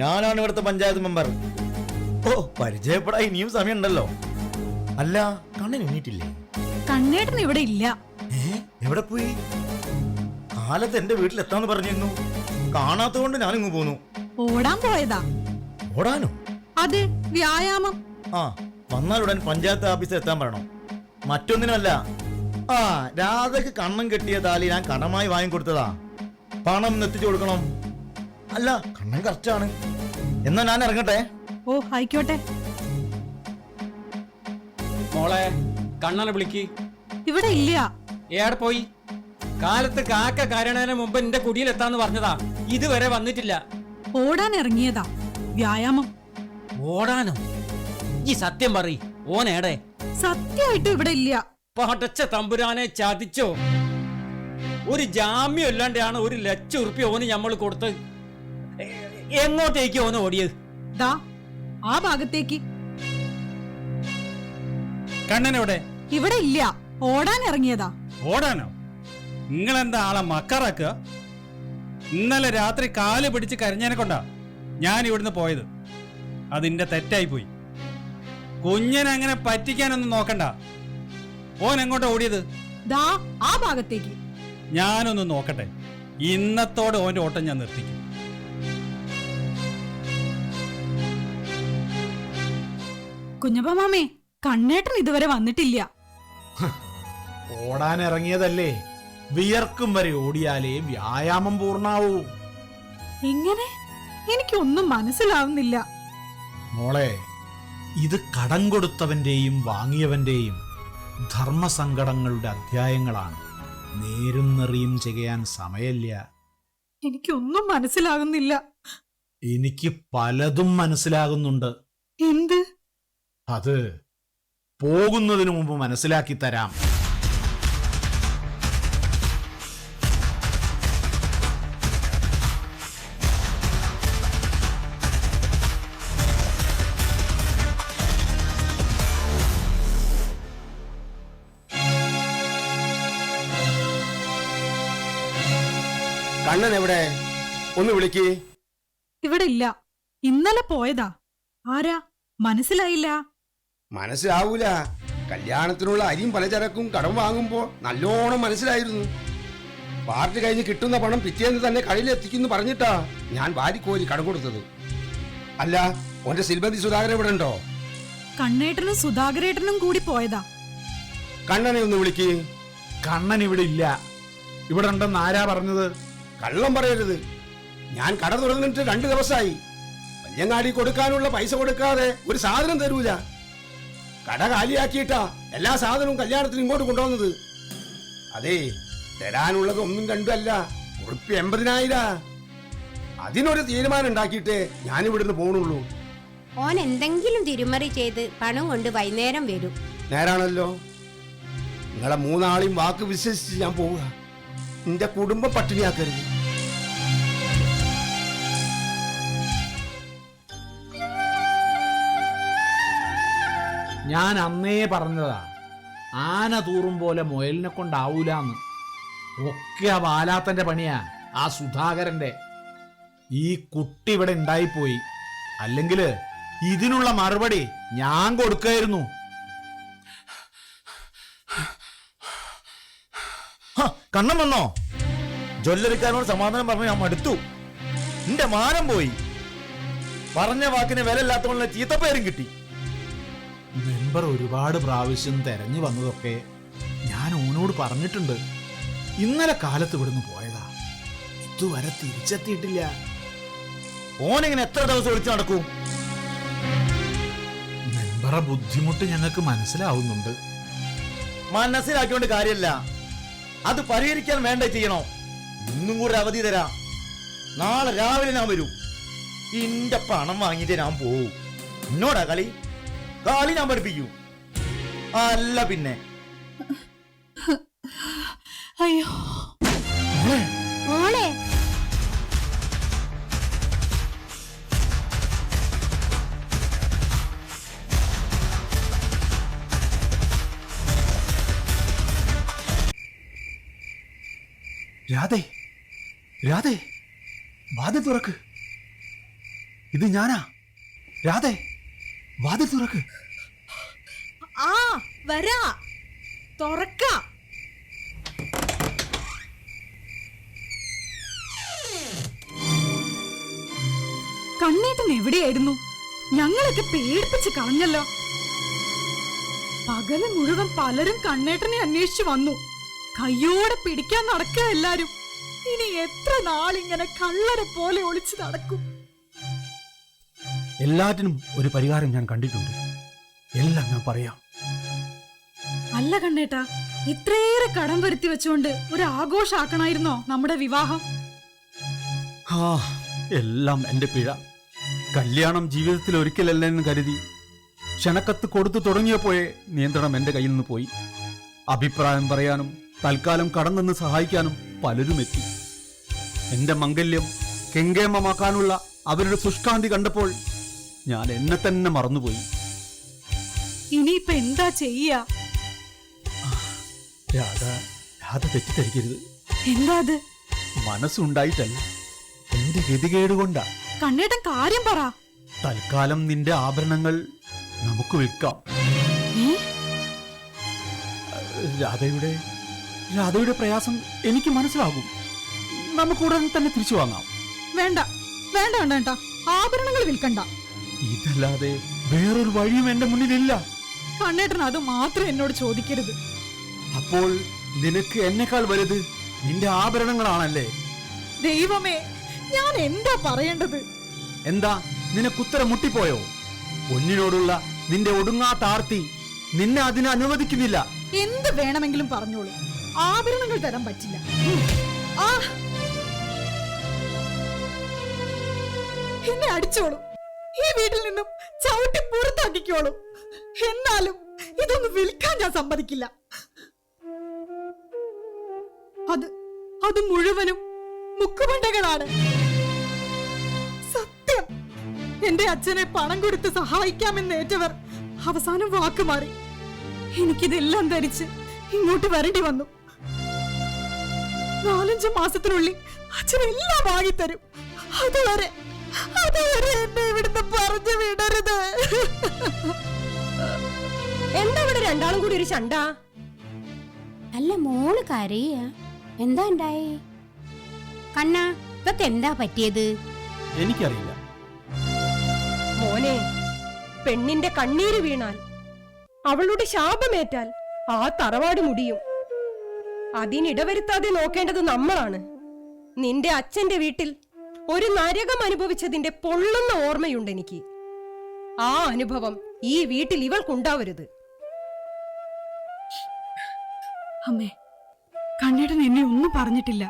ഞാനാണ് ഇവിടുത്തെ പഞ്ചായത്ത് മെമ്പർ. ഓ, പരിചയപ്പെടാ ഇനിയും സമയമുണ്ടല്ലോ. അല്ല, കണ്ണൻ എണീറ്റില്ലേ? കണ്ണേട്ടൻ ഇവിടെ ഇല്ല. എവിടെ പോയി? കാലത്ത് എന്റെ വീട്ടിലെത്താന്ന് പറഞ്ഞിരുന്നു. കാണാത്തതുകൊണ്ട് ഞാനിങ്ങ് പോന്നു. ഓടാൻ പോയതാ. ഓടാനോ? അതെ, വ്യായാമം. ആ, വന്നാലുടൻ പഞ്ചായത്ത് ഓഫീസിൽ എത്താൻ പറയണം. മറ്റൊന്നിനുമല്ല. ആ, രാധക്ക് കണ്ണം കെട്ടിയ താലി ഞാൻ കടമായി വാങ്ങിക്കൊടുത്തതാ. പണം എത്തിച്ചു കൊടുക്കണം. അല്ല, കണ്ണൻ കറക്റ്റാണ്. എന്നാ ഞാൻ ഇറങ്ങട്ടെ. ഓ, ആയിക്കോട്ടെ. മോളെ, കണ്ണനെ വിളിക്ക്. ഇവിടെ ഇല്ല. ഏടെ പോയി? കാലത്ത് കാക്ക കരണന് മുമ്പ് എന്റെ കുടിയിലെത്താന്ന് പറഞ്ഞതാ, ഇതുവരെ വന്നിട്ടില്ല. ഓടാൻ ഇറങ്ങിയതാ, വ്യായാമം. ഓടാനോ? ഈ സത്യം പറ, ഓനേടെ? സത്യമായിട്ട് ഇവിടെ ഇല്ല. പടച്ച തമ്പുരാനെ, ചതിച്ചോ? ഒരു ജാമ്യം ഇല്ലാണ്ടാണ് 1,00,000 ഓന് നമ്മൾ കൊടുത്ത്. എങ്ങോട്ടേക്ക് ഓന് ഓടിയത്? ദാ ആ ഭാഗത്തേക്ക്. കണ്ണനെവിടെ? ഇവിടെ ഇല്ല, ഓടാൻ ഇറങ്ങിയതാ. ഓടാനോ? നിങ്ങളെന്താ ആളെ മക്കറാക്കുക? ഇന്നലെ രാത്രി കാല് പിടിച്ച് കരഞ്ഞതിനെ കൊണ്ടാ ഞാൻ ഇവിടുന്ന് പോയത്. അതിന്റെ തെറ്റായി പോയി. കുഞ്ഞനെ അങ്ങനെ പറ്റിക്കാനൊന്നും നോക്കണ്ട. ഓൻ എങ്ങോട്ടാ ഓടിയത്? ദാ ആ ഭാഗത്തേക്ക്. ഞാനൊന്ന് നോക്കട്ടെ. ഇന്നത്തോടെ ഓന്റെ ഓട്ടം ഞാൻ നിർത്തിക്കും. കുഞ്ഞപ്പ മാമേ, കണ്ണേട്ടൻ ഇതുവരെ വന്നിട്ടില്ല. ഓടാൻ ഇറങ്ങിയതല്ലേ, വിയർക്കും വരെ ഓടിയാലേ വ്യായാമം പൂർണ്ണാവൂ. എങ്ങനെ? എനിക്കൊന്നും മനസ്സിലാവുന്നില്ല. മോളെ, ഇത് കടം കൊടുത്തവന്റെയും വാങ്ങിയവന്റെയും ധർമ്മസങ്കടങ്ങളുടെ അധ്യായങ്ങളാണ്. നേരും നെറിയും ചെയ്യാൻ സമയമില്ല. എനിക്കൊന്നും മനസ്സിലാകുന്നില്ല. എനിക്ക് പലതും മനസ്സിലാകുന്നുണ്ട്. എന്ത്? അത് പോകുന്നതിന് മുമ്പ് മനസ്സിലാക്കി തരാം. കണ്ണൻ എവിടെ? ഒന്ന് വിളിക്ക്. ഇവിടെ ഇല്ല, ഇന്നലെ പോയതാ. ആരാ? മനസ്സിലായില്ല. മനസ്സിലാവൂല. കല്യാണത്തിനുള്ള അരിയും പലചരക്കും കടം വാങ്ങുമ്പോ നല്ലോണം മനസ്സിലായിരുന്നു. പാർട്ടി കഴിഞ്ഞ് കിട്ടുന്ന പണം പിറ്റേന്ന് തന്നെ കടയിലെത്തിക്കുന്നു പറഞ്ഞിട്ടാ ഞാൻ വാരിക്കോരി കടം കൊടുത്തത്. അല്ല, ഓന്റെ സിൽബന്തി സുധാകരൻ ഇവിടെ ഉണ്ടോ? കണ്ണേട്ടനും സുധാകരേട്ടനും കൂടി പോയതാ. കണ്ണനെ ഒന്ന് വിളിക്ക്. കണ്ണൻ ഇവിടെ ഇല്ല. ഇവിടെ ഉണ്ടെന്ന് ആരാ പറഞ്ഞത്? കള്ളം പറയരുത്. ഞാൻ കട തുറന്നിട്ട് 2 ദിവസമായി. വല്യങ്ങാടി കൊടുക്കാനുള്ള പൈസ കൊടുക്കാതെ ഒരു സാധനം തരൂല. കട കാലിയാക്കിയിട്ടാ എല്ലാ സാധനവും കല്യാണത്തിന് ഇങ്ങോട്ട് കൊണ്ടുവന്നത്. അതെ, തരാനുള്ളത് 1 2 അല്ല, ₹80,000. അതിനൊരു തീരുമാനം ഉണ്ടാക്കിയിട്ടേ ഞാൻ ഇവിടുന്ന് പോണുള്ളൂ. ഓൻ എന്തെങ്കിലും തിരുമറി ചെയ്ത് പണം കൊണ്ട് വൈകുന്നേരം വരും. നേരാണല്ലോ. നിങ്ങളെ 3 ആളെയും വാക്ക് വിശ്വസിച്ച് ഞാൻ പോവുക. എന്റെ കുടുംബം പട്ടിണിയാക്കരുത്. ഞാൻ അന്നേ പറഞ്ഞതാ, ആന തൂറും പോലെ മുയലിനെ കൊണ്ടാവൂലെന്ന്. ഒക്കെ ആ വാലാത്തന്റെ പണിയാ, ആ സുധാകരന്റെ. ഈ കുട്ടി ഇവിടെ ഉണ്ടായിപ്പോയി. അല്ലെങ്കിൽ ഇതിനുള്ള മറുപടി ഞാൻ കൊടുക്കായിരുന്നു. കണ്ണം വന്നോ? ജ്വല്ലറിക്കാരനോട് സമാധാനം പറഞ്ഞു ഞാൻ മടുത്തു. എന്റെ മാനം പോയി. പറഞ്ഞ വാക്കിന് വില ഇല്ലാത്തവളെ ചീത്തപ്പേരും കിട്ടി. മെമ്പർ ഒരുപാട് പ്രാവശ്യം തെരഞ്ഞു വന്നതൊക്കെ ഞാൻ ഓനോട് പറഞ്ഞിട്ടുണ്ട്. ഇന്നലെ കാലത്ത് ഇവിടുന്ന് പോയതാ, ഇതുവരെ തിരിച്ചെത്തിയിട്ടില്ല. ഓനിങ്ങനെ എത്ര ദിവസം ഒളിച്ചു നടക്കൂ? മെമ്പറെ ബുദ്ധിമുട്ട് ഞങ്ങൾക്ക് മനസ്സിലാവുന്നുണ്ട്. മനസ്സിലാക്കിയോണ്ട് കാര്യമില്ല, അത് പരിഹരിക്കാൻ വേണ്ട ചെയ്യണോ? ഇന്നും കൂടെ അവധി തരാം. നാളെ രാവിലെ ഞാൻ വരും. ഇന്റെ പണം വാങ്ങിയിട്ട് ഞാൻ പോവും. എന്നോടാ കളി? കളി ഞാൻ പഠിപ്പിക്കൂ. അല്ല പിന്നെ. അയ്യോ മോളെ, രാധേ, രാധേ, വാതിൽ തുറക്ക്. ഇത് ഞാനാ. രാധേ, വാതിൽ തുറക്ക്. ആ വരാ, തുറക്ക. കണ്ണേട്ടൻ എവിടെയായിരുന്നു? ഞങ്ങളൊക്കെ പേടിപ്പിച്ച് കളഞ്ഞല്ലോ. പകല് മുഴുവൻ പലരും കണ്ണേട്ടനെ അന്വേഷിച്ചു വന്നു. കയ്യോടെ പിടിക്കാൻ നടക്കുക എല്ലാരും. ഇനി എത്ര നാളിങ്ങനെ കള്ളരെ പോലെ ഒളിച്ചു നടക്കും? എല്ലാറ്റിനും ഒരു പരിഹാരം ഞാൻ കണ്ടിട്ടുണ്ട്. എല്ലാം ഞാൻ പറയാം. അല്ല കണ്ണേട്ടാ, ഇത്രയേറെ കടം വരുത്തി വെച്ചുകൊണ്ട് ഒരു ആഘോഷാക്കണമായിരുന്നോ നമ്മുടെ വിവാഹം? ആ എല്ലാം എന്റെ പിഴ. കല്യാണം ജീവിതത്തിൽ ഒരിക്കലല്ലെന്ന് കരുതി ക്ഷണക്കത്ത് കൊടുത്തു തുടങ്ങിയപ്പോഴേ നിയന്ത്രണം എന്റെ കയ്യിൽ നിന്ന് പോയി. അഭിപ്രായം പറയാനും തൽക്കാലം കടന്നു സഹായിക്കാനും പലരും എത്തി. എന്റെ മംഗല്യം കെങ്കേമമാക്കാനുള്ള അവരുടെ ശുഷ്കാന്തി കണ്ടപ്പോൾ ഞാൻ എന്നെ തന്നെ മറന്നുപോയി. ഇനിയിപ്പൊ എന്താ ചെയ്യാ? രാധ തെറ്റിദ്ധരിക്കരുത്. എന്താ അത്? മനസ്സുണ്ടായിട്ടല്ല, എന്റെ ഗതികേട് കൊണ്ടാ. കണ്ണേട്ടൻ കാര്യം പറ. തൽക്കാലം നിന്റെ ആഭരണങ്ങൾ നമുക്ക് വിൽക്കാം. രാധയുടെ പ്രയാസം എനിക്ക് മനസ്സിലാകും. നമുക്ക് ഉടൻ തന്നെ തിരിച്ചു വാങ്ങാം. വേണ്ട വേണ്ട വേണ്ട, ആഭരണങ്ങൾ വിൽക്കണ്ട. ഇതല്ലാതെ വേറൊരു വഴിയും എന്റെ മുന്നിലില്ല. കണ്ണേട്ടൻ അത് മാത്രം എന്നോട് ചോദിക്കരുത്. അപ്പോൾ നിനക്ക് എന്നെക്കാൾ വലുത് നിന്റെ ആഭരണങ്ങളാണല്ലേ? ദൈവമേ, ഞാൻ എന്താ പറയേണ്ടത്? എന്താ നിനക്കുത്തരം മുട്ടിപ്പോയോ? പൊന്നിനോടുള്ള നിന്റെ ഒടുങ്ങാത്ത ആർത്തി നിന്നെ അതിന് അനുവദിക്കുന്നില്ല. എന്ത് വേണമെങ്കിലും പറഞ്ഞോളൂ, ആഭരണങ്ങൾ തരാൻ പറ്റില്ല. ആ, എന്നെ അടിച്ചോളൂ, ഈ വീട്ടിൽ നിന്നും ചവിട്ടി പുറത്താക്കിക്കോളൂ. എന്നാലും ഇതൊന്നും വിൽക്കാൻ ഞാൻ സമ്മതിക്കില്ല. അത് മുഴുവനും മുക്കുമണ്ടകളാണ്. സത്യം, എന്റെ അച്ഛനെ പണം കൊടുത്ത് സഹായിക്കാമെന്നേറ്റവർ അവസാനം വാക്കുമാറി. എനിക്കിതെല്ലാം ധരിച്ച് ഇങ്ങോട്ട് വരേണ്ടി വന്നു. 4-5 മാസത്തിനുള്ളിൽ അച്ഛനെല്ലാം വാങ്ങിത്തരും. അതുവരെ എന്നെ ഇവിടുന്ന് പറഞ്ഞു വിടരുത്. എന്താ ഇവിടെ രണ്ടാളും കൂടി ഒരു ചണ്ട? അല്ല, മോള് കരയ. എന്താ ഉണ്ടായി? കണ്ണ, ഇതൊക്കെ എന്താ പറ്റിയത്? എനിക്കറിയില്ല മോനെ. പെണ്ണിന്റെ കണ്ണീര് വീണാൽ, അവളുടെ ശാപമേറ്റാൽ ആ തറവാട് മുടിയും. അതിനിടവരുത്താതെ നോക്കേണ്ടത് നമ്മളാണ്. നിന്റെ അച്ഛന്റെ വീട്ടിൽ ഒരു നരകം അനുഭവിച്ചതിന്റെ പൊള്ളുന്ന ഓർമ്മയുണ്ട് എനിക്ക്. ആ അനുഭവം ഈ വീട്ടിൽ ഇവൾക്കുണ്ടാവരുത്. അമ്മേ, കണ്ണേട്ടൻ എന്നെ ഒന്നും പറഞ്ഞിട്ടില്ല.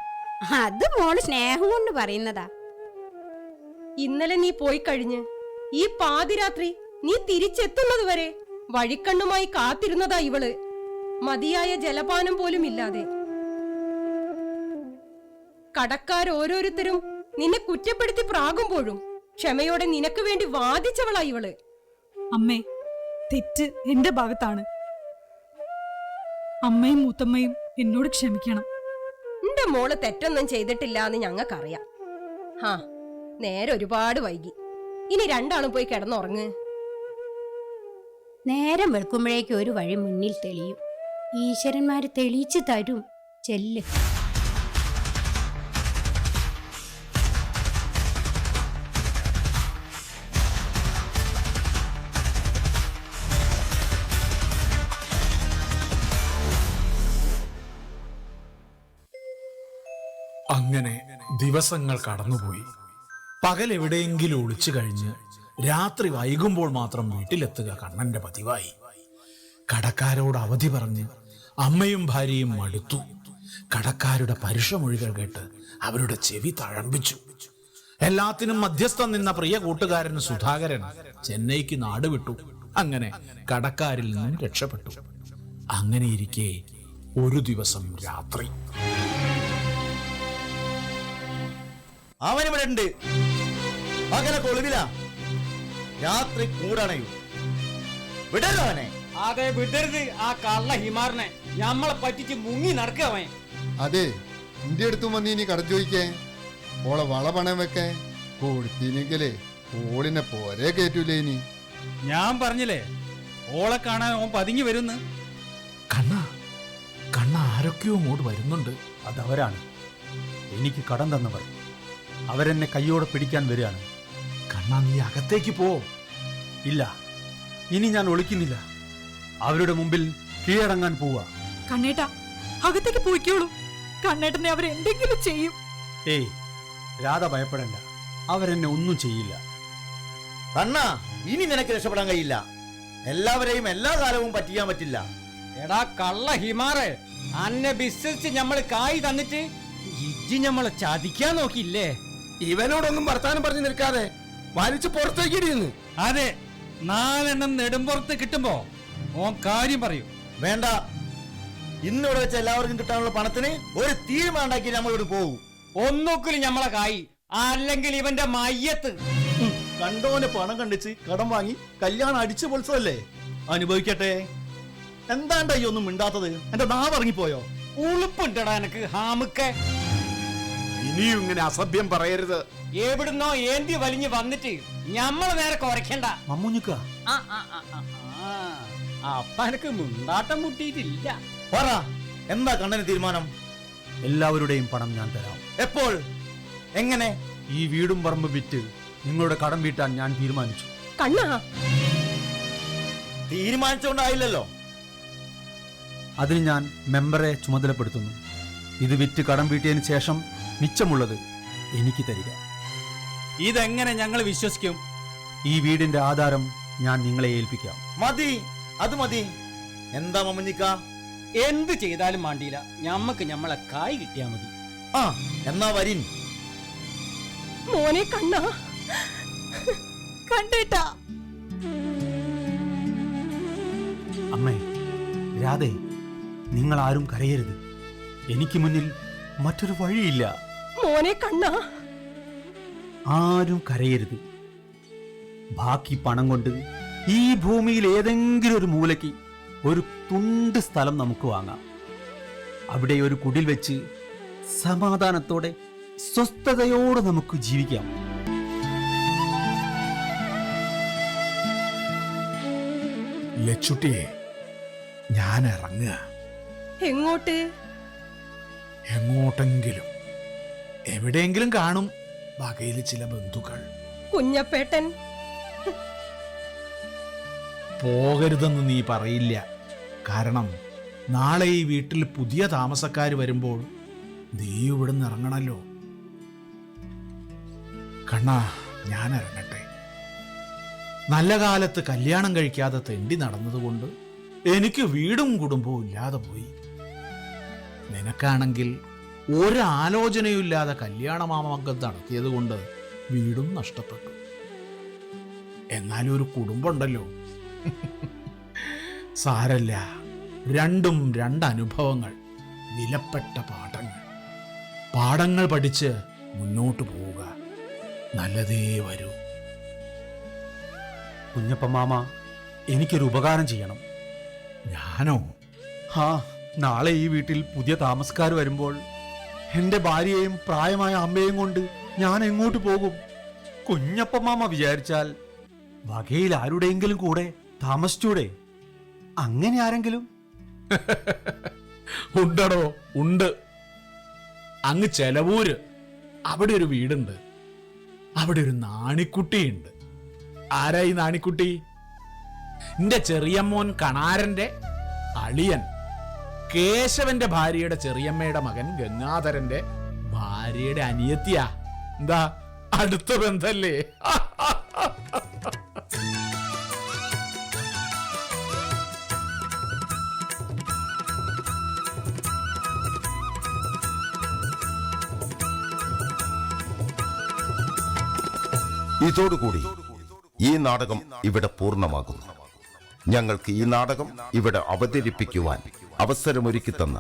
അത് മോള് സ്നേഹം കൊണ്ട് പറയുന്നതാ. ഇന്നലെ നീ പോയി കഴിഞ്ഞ് ഈ പാതിരാത്രി നീ തിരിച്ചെത്തുന്നത് വരെ വഴിക്കണ്ണുമായി കാത്തിരുന്നതാ ഇവള്, മതിയായ ജലപാനം പോലും ഇല്ലാതെ. കടക്കാരോരോരുത്തരും നിന്നെ കുറ്റപ്പെടുത്തി പ്രാകുമ്പോഴും ക്ഷമയോടെ നിനക്ക് വേണ്ടി വാദിച്ചവളാ ഇവള്. അമ്മേ, തെറ്റ് എന്റെ ഭാഗത്താണ്. അമ്മയും മൂത്തമ്മയും എന്നോട് ക്ഷമിക്കണം. എന്റെ മോള് തെറ്റൊന്നും ചെയ്തിട്ടില്ല എന്ന് ഞങ്ങൾക്കറിയാം. ഹാ, നേരെ ഒരുപാട് വൈകി. ഇനി രണ്ടാളും പോയി കിടന്നുറങ്ങ്. നേരം വെളുക്കുമ്പോഴേക്കും ഒരു വഴി മുന്നിൽ തെളിയും. ഈശ്വരന്മാര് തെളിയിച്ചു തരും. ചെല്ല്. അങ്ങനെ ദിവസങ്ങൾ കടന്നുപോയി. പകൽ എവിടെയെങ്കിലും ഒളിച്ചു കഴിഞ്ഞ് രാത്രി വൈകുമ്പോൾ മാത്രം വീട്ടിലെത്തുക കണ്ണന്റെ പതിവായി. കടക്കാരോട് അവധി പറഞ്ഞ് അമ്മയും ഭാര്യയും മടുത്തു. കടക്കാരുടെ പരുഷമൊഴികൾ കേട്ട് അവരുടെ ചെവി തഴമ്പിച്ചു. എല്ലാത്തിനും മധ്യസ്ഥം നിന്ന പ്രിയ കൂട്ടുകാരൻ സുധാകരൻ ചെന്നൈക്ക് നാടുവിട്ടു. അങ്ങനെ കടക്കാരിൽ നിന്നും രക്ഷപ്പെട്ടു. അങ്ങനെയിരിക്കെ ഒരു ദിവസം രാത്രി അവനിവിടെ ഉണ്ട്. പകല കൊളുവില, രാത്രി കൂടണയും. വിടരുത് അവനെ. അതെ, വിടരുത് ആ കള്ള ഹിമാറിനെ. ഞമ്മളെ പറ്റിച്ച് മുങ്ങി നടക്കവൻ. അതെ, എന്റെ അടുത്തും വന്ന് ഇനി കട ചോദിക്കേ. ഓളെ വള പണം വെക്കേ കൊടുത്തിനെങ്കിലേ ഓളിനെ പോരെ കേറ്റൂലേ. ഇനി ഞാൻ പറഞ്ഞില്ലേ, ഓളെ കാണാൻ ഓൻ പതുങ്ങി വരുന്ന്. കണ്ണ ആരൊക്കെയോ ഇങ്ങോട്ട് വരുന്നുണ്ട്. അതവരാണ് എനിക്ക് കടം തന്നവർ. അവരെന്നെ കയ്യോടെ പിടിക്കാൻ വരികയാണ്. കണ്ണാ, നീ അകത്തേക്ക് പോ. ഇല്ല, ഇനി ഞാൻ ഒളിക്കുന്നില്ല. അവരുടെ മുമ്പിൽ കീഴടങ്ങാൻ പോവാ. കണ്ണേട്ടാ, അകത്തേക്ക് പോയിക്കോളൂ. കണ്ണേട്ടനെ അവരെന്തെങ്കിലും ചെയ്യും. ഏയ്, രാധ ഭയപ്പെടണ്ട, അവരെന്നെ ഒന്നും ചെയ്യില്ല. കണ്ണാ, ഇനി നിനക്ക് രക്ഷപ്പെടാൻ കഴിയില്ല. എല്ലാവരെയും എല്ലാ കാലവും പറ്റിക്കാൻ പറ്റില്ല. എടാ കള്ള ഹിമാറ്, അന്നെ വിശ്വസിച്ച് ഞമ്മള് കായ് തന്നിട്ട് ഇജ്ജി ഞമ്മളെ ചതിക്കാൻ നോക്കിയില്ലേ? ഇവനോടൊന്നും വർത്താനം പറഞ്ഞു നിൽക്കാതെ വലിച്ചു പുറത്തേക്ക് ഇടിയുന്നു. അതെ, 4 നെടുമ്പുറത്ത് കിട്ടുമ്പോ ഓൻ കാര്യം പറയും. വേണ്ട, ഇന്നിവിടെ വെച്ച് എല്ലാവർക്കും കിട്ടാനുള്ള പണത്തിന് ഒരു തീരുമാനം ഉണ്ടാക്കി നമ്മളിവിടെ പോകും. ഒന്നൊക്കിലും ഞമ്മളെ കായ്, അല്ലെങ്കിൽ ഇവന്റെ മയ്യത്ത്. കണ്ടോനെ പണം കണ്ടിച്ച് കടം വാങ്ങി കല്യാണം അടിച്ചു പൊളിച്ചതല്ലേ, അനുഭവിക്കട്ടെ. എന്താണ്ടാ ഈ ഒന്നും മിണ്ടാത്തത്? എന്റെ നാവ് ഇറങ്ങിപ്പോയോ? ഉളുപ്പുണ്ടടാ എനക്ക് ഹാമുക്കെ. ഇനിയും ഇങ്ങനെ അസഭ്യം പറയരുത്. എവിടുന്നോ ഏന്തി വലിഞ്ഞ് വന്നിട്ട് ഞമ്മളെ നേരെ കുറയ്ക്കണ്ട. മമ്മൂഞ്ഞുക്ക, അപ്പ എനക്ക് മുണ്ടാട്ടം മുട്ടിയിട്ടില്ല. പറ, എന്താ കണ്ണന് തീരുമാനം? എല്ലാവരുടെയും പണം ഞാൻ തരാം. എപ്പോൾ? എങ്ങനെ? ഈ വീടും പറമ്പ് വിറ്റ് നിങ്ങളുടെ കടം വീട്ടാൻ ഞാൻ തീരുമാനിച്ചു. കണ്ണാ, തീരുമാനിച്ചുകൊണ്ടായില്ലല്ലോ. അതിന് ഞാൻ മെമ്പറെ ചുമതലപ്പെടുത്തുന്നു. ഇത് വിറ്റ് കടം വീട്ടിയതിന് ശേഷം മിച്ചമുള്ളത് എനിക്ക് തരിക. ഇതെങ്ങനെ ഞങ്ങൾ വിശ്വസിക്കും? ഈ വീടിന്റെ ആധാരം ഞാൻ നിങ്ങളെ ഏൽപ്പിക്കാം. മതി, അത് മതി. എന്താ മമ്മഞ്ഞിക്ക? എന്ത് ചെയ്താലും മാണ്ടിയില്ല, ഞമ്മക്ക് ഞമ്മളെ കായ് കിട്ടിയാ മതി. ആ, എന്നാ വരിൻ. മോനെ കണ്ണാ, കണ്ടേട്ടാ. അമ്മേ, രാധേ, നിങ്ങൾ ആരും കരയരുത്. എനിക്ക് മുന്നിൽ മറ്റൊരു വഴിയില്ല. മോനെ കണ്ണാ, ആരും കരയരുത്. ബാക്കി പണം കൊണ്ട് ഈ ഭൂമിയിൽ ഏതെങ്കിലും ഒരു മൂലയ്ക്ക് ഒരു തുണ്ട് സ്ഥലം നമുക്ക് വാങ്ങാം. അവിടെ ഒരു കുടിൽ വെച്ച് സമാധാനത്തോടെ സ്വസ്ഥതയോടെ നമുക്ക് ജീവിക്കാം. ലച്ചുട്ടിയെ, ഞാൻ ഇറങ്ങുക. എങ്ങോട്ട്? എങ്ങോട്ടെങ്കിലും, എവിടെയെങ്കിലും കാണും വകയിൽ ചില ബന്ധുക്കൾ. കുഞ്ഞപ്പേട്ടൻ പോകരുതെന്ന് നീ പറയില്ല. കാരണം നാളെ ഈ വീട്ടിൽ പുതിയ താമസക്കാർ വരുമ്പോൾ നീ ഇവിടുന്ന് ഇറങ്ങണല്ലോ. കണ്ണാ, ഞാൻ ഇറങ്ങട്ടെ. നല്ല കാലത്ത് കല്യാണം കഴിക്കാതെ തെണ്ടി നടന്നതുകൊണ്ട് എനിക്ക് വീടും കുടുംബവും ഇല്ലാതെ പോയി. നിനക്കാണെങ്കിൽ ഒരാലോചനയുമില്ലാതെ കല്യാണമാമംഗം നടത്തിയത് കൊണ്ട് വീടും നഷ്ടപ്പെട്ടു. എന്നാലും ഒരു കുടുംബമുണ്ടല്ലോ. സാരല്ല, രണ്ടും രണ്ടനുഭവങ്ങൾ, വിലപ്പെട്ട പാഠങ്ങൾ പഠിച്ച് മുന്നോട്ട് പോവുക. നല്ലതേ വരൂ. കുഞ്ഞപ്പ മാമ, എനിക്കൊരു ഉപകാരം ചെയ്യണം. ഞാനോ? നാളെ ഈ വീട്ടിൽ പുതിയ താമസക്കാർ വരുമ്പോൾ എന്റെ ഭാര്യയെയും പ്രായമായ അമ്മയെയും കൊണ്ട് ഞാൻ എങ്ങോട്ട് പോകും? കുഞ്ഞപ്പ മാമ വിചാരിച്ചാൽ വകയിൽ ആരുടെയെങ്കിലും കൂടെ താമസിച്ചൂടെ? അങ്ങനെ ആരെങ്കിലും? ഉണ്ടടോ, ഉണ്ട്. അങ്ങ് ചെലവൂര് അവിടെ ഒരു വീടുണ്ട്. അവിടെ ഒരു നാണിക്കുട്ടിയുണ്ട്. ആരായി നാണിക്കുട്ടി? എന്റെ ചെറിയമ്മോൻ കണാരന്റെ അളിയൻ കേശവന്റെ ഭാര്യയുടെ ചെറിയമ്മയുടെ മകൻ ഗംഗാധരന്റെ ഭാര്യയുടെ അനിയത്തിയാ. എന്താ, അടുത്ത ബന്ധല്ലേ? ഇതോടുകൂടി ഈ നാടകം ഇവിടെ പൂർണ്ണമാകുന്നു. ഞങ്ങൾക്ക് ഈ നാടകം ഇവിടെ അവതരിപ്പിക്കുവാൻ അവസരമൊരുക്കി തന്ന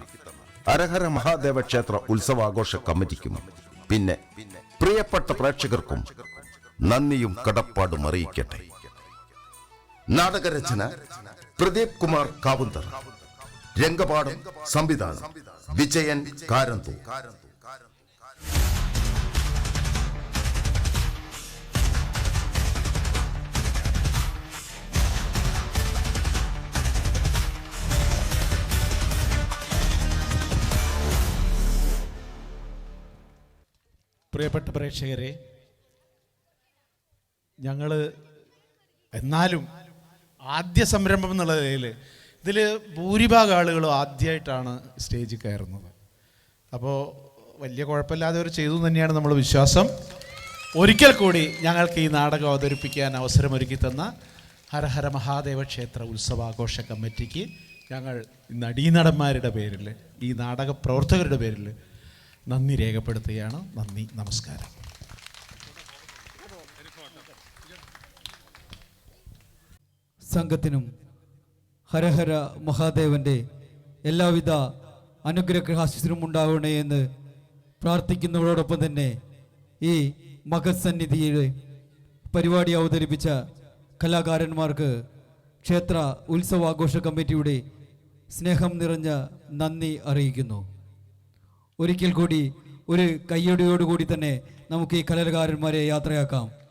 ഹരഹര മഹാദേവ ക്ഷേത്ര ഉത്സവാഘോഷ കമ്മിറ്റിക്കും പിന്നെ പ്രിയപ്പെട്ട പ്രേക്ഷകർക്കും നന്ദിയും കടപ്പാടും അറിയിക്കട്ടെ. നാടകരചന പ്രദീപ് കുമാർ കാവുന്തർ. രംഗപാഠം സംവിധാനം വിജയൻ കാരന്തൂർ. പ്രിയപ്പെട്ട പ്രേക്ഷകരെ, ഞങ്ങൾ എന്നാലും ആദ്യ സംരംഭം എന്നുള്ള നിലയിൽ ഇതിൽ ഭൂരിഭാഗം ആളുകളും ആദ്യമായിട്ടാണ് സ്റ്റേജിൽ കയറുന്നത്. അപ്പോൾ വലിയ കുഴപ്പമില്ലാതെ അവർ ചെയ്തു തന്നെയാണ് നമ്മൾ വിശ്വാസം. ഒരിക്കൽ കൂടി ഞങ്ങൾക്ക് ഈ നാടകം അവതരിപ്പിക്കാൻ അവസരമൊരുക്കി തന്ന ഹരഹര മഹാദേവ ക്ഷേത്ര ഉത്സവാഘോഷ കമ്മിറ്റിക്ക് ഞങ്ങൾ നടീനടന്മാരുടെ പേരിൽ, ഈ നാടക പ്രവർത്തകരുടെ പേരിൽ നന്ദി രേഖപ്പെടുത്തുകയാണ്. നന്ദി, നമസ്കാരം. സംഘത്തിനും ഹരഹര മഹാദേവന്റെ എല്ലാവിധ അനുഗ്രഹാശിസ്സും ഉണ്ടാവണേ എന്ന് പ്രാർത്ഥിക്കുന്നതോടൊപ്പം തന്നെ ഈ മഹസന്നിധിയുടെ പരിപാടി അവതരിപ്പിച്ച കലാകാരന്മാർക്ക് ക്ഷേത്ര ഉത്സവാഘോഷ കമ്മിറ്റിയുടെ സ്നേഹം നിറഞ്ഞ നന്ദി അറിയിക്കുന്നു. ഒരിക്കൽ കൂടി ഒരു കയ്യടിയോടുകൂടി തന്നെ നമുക്ക് ഈ കലാകാരന്മാരെ യാത്രയാക്കാം.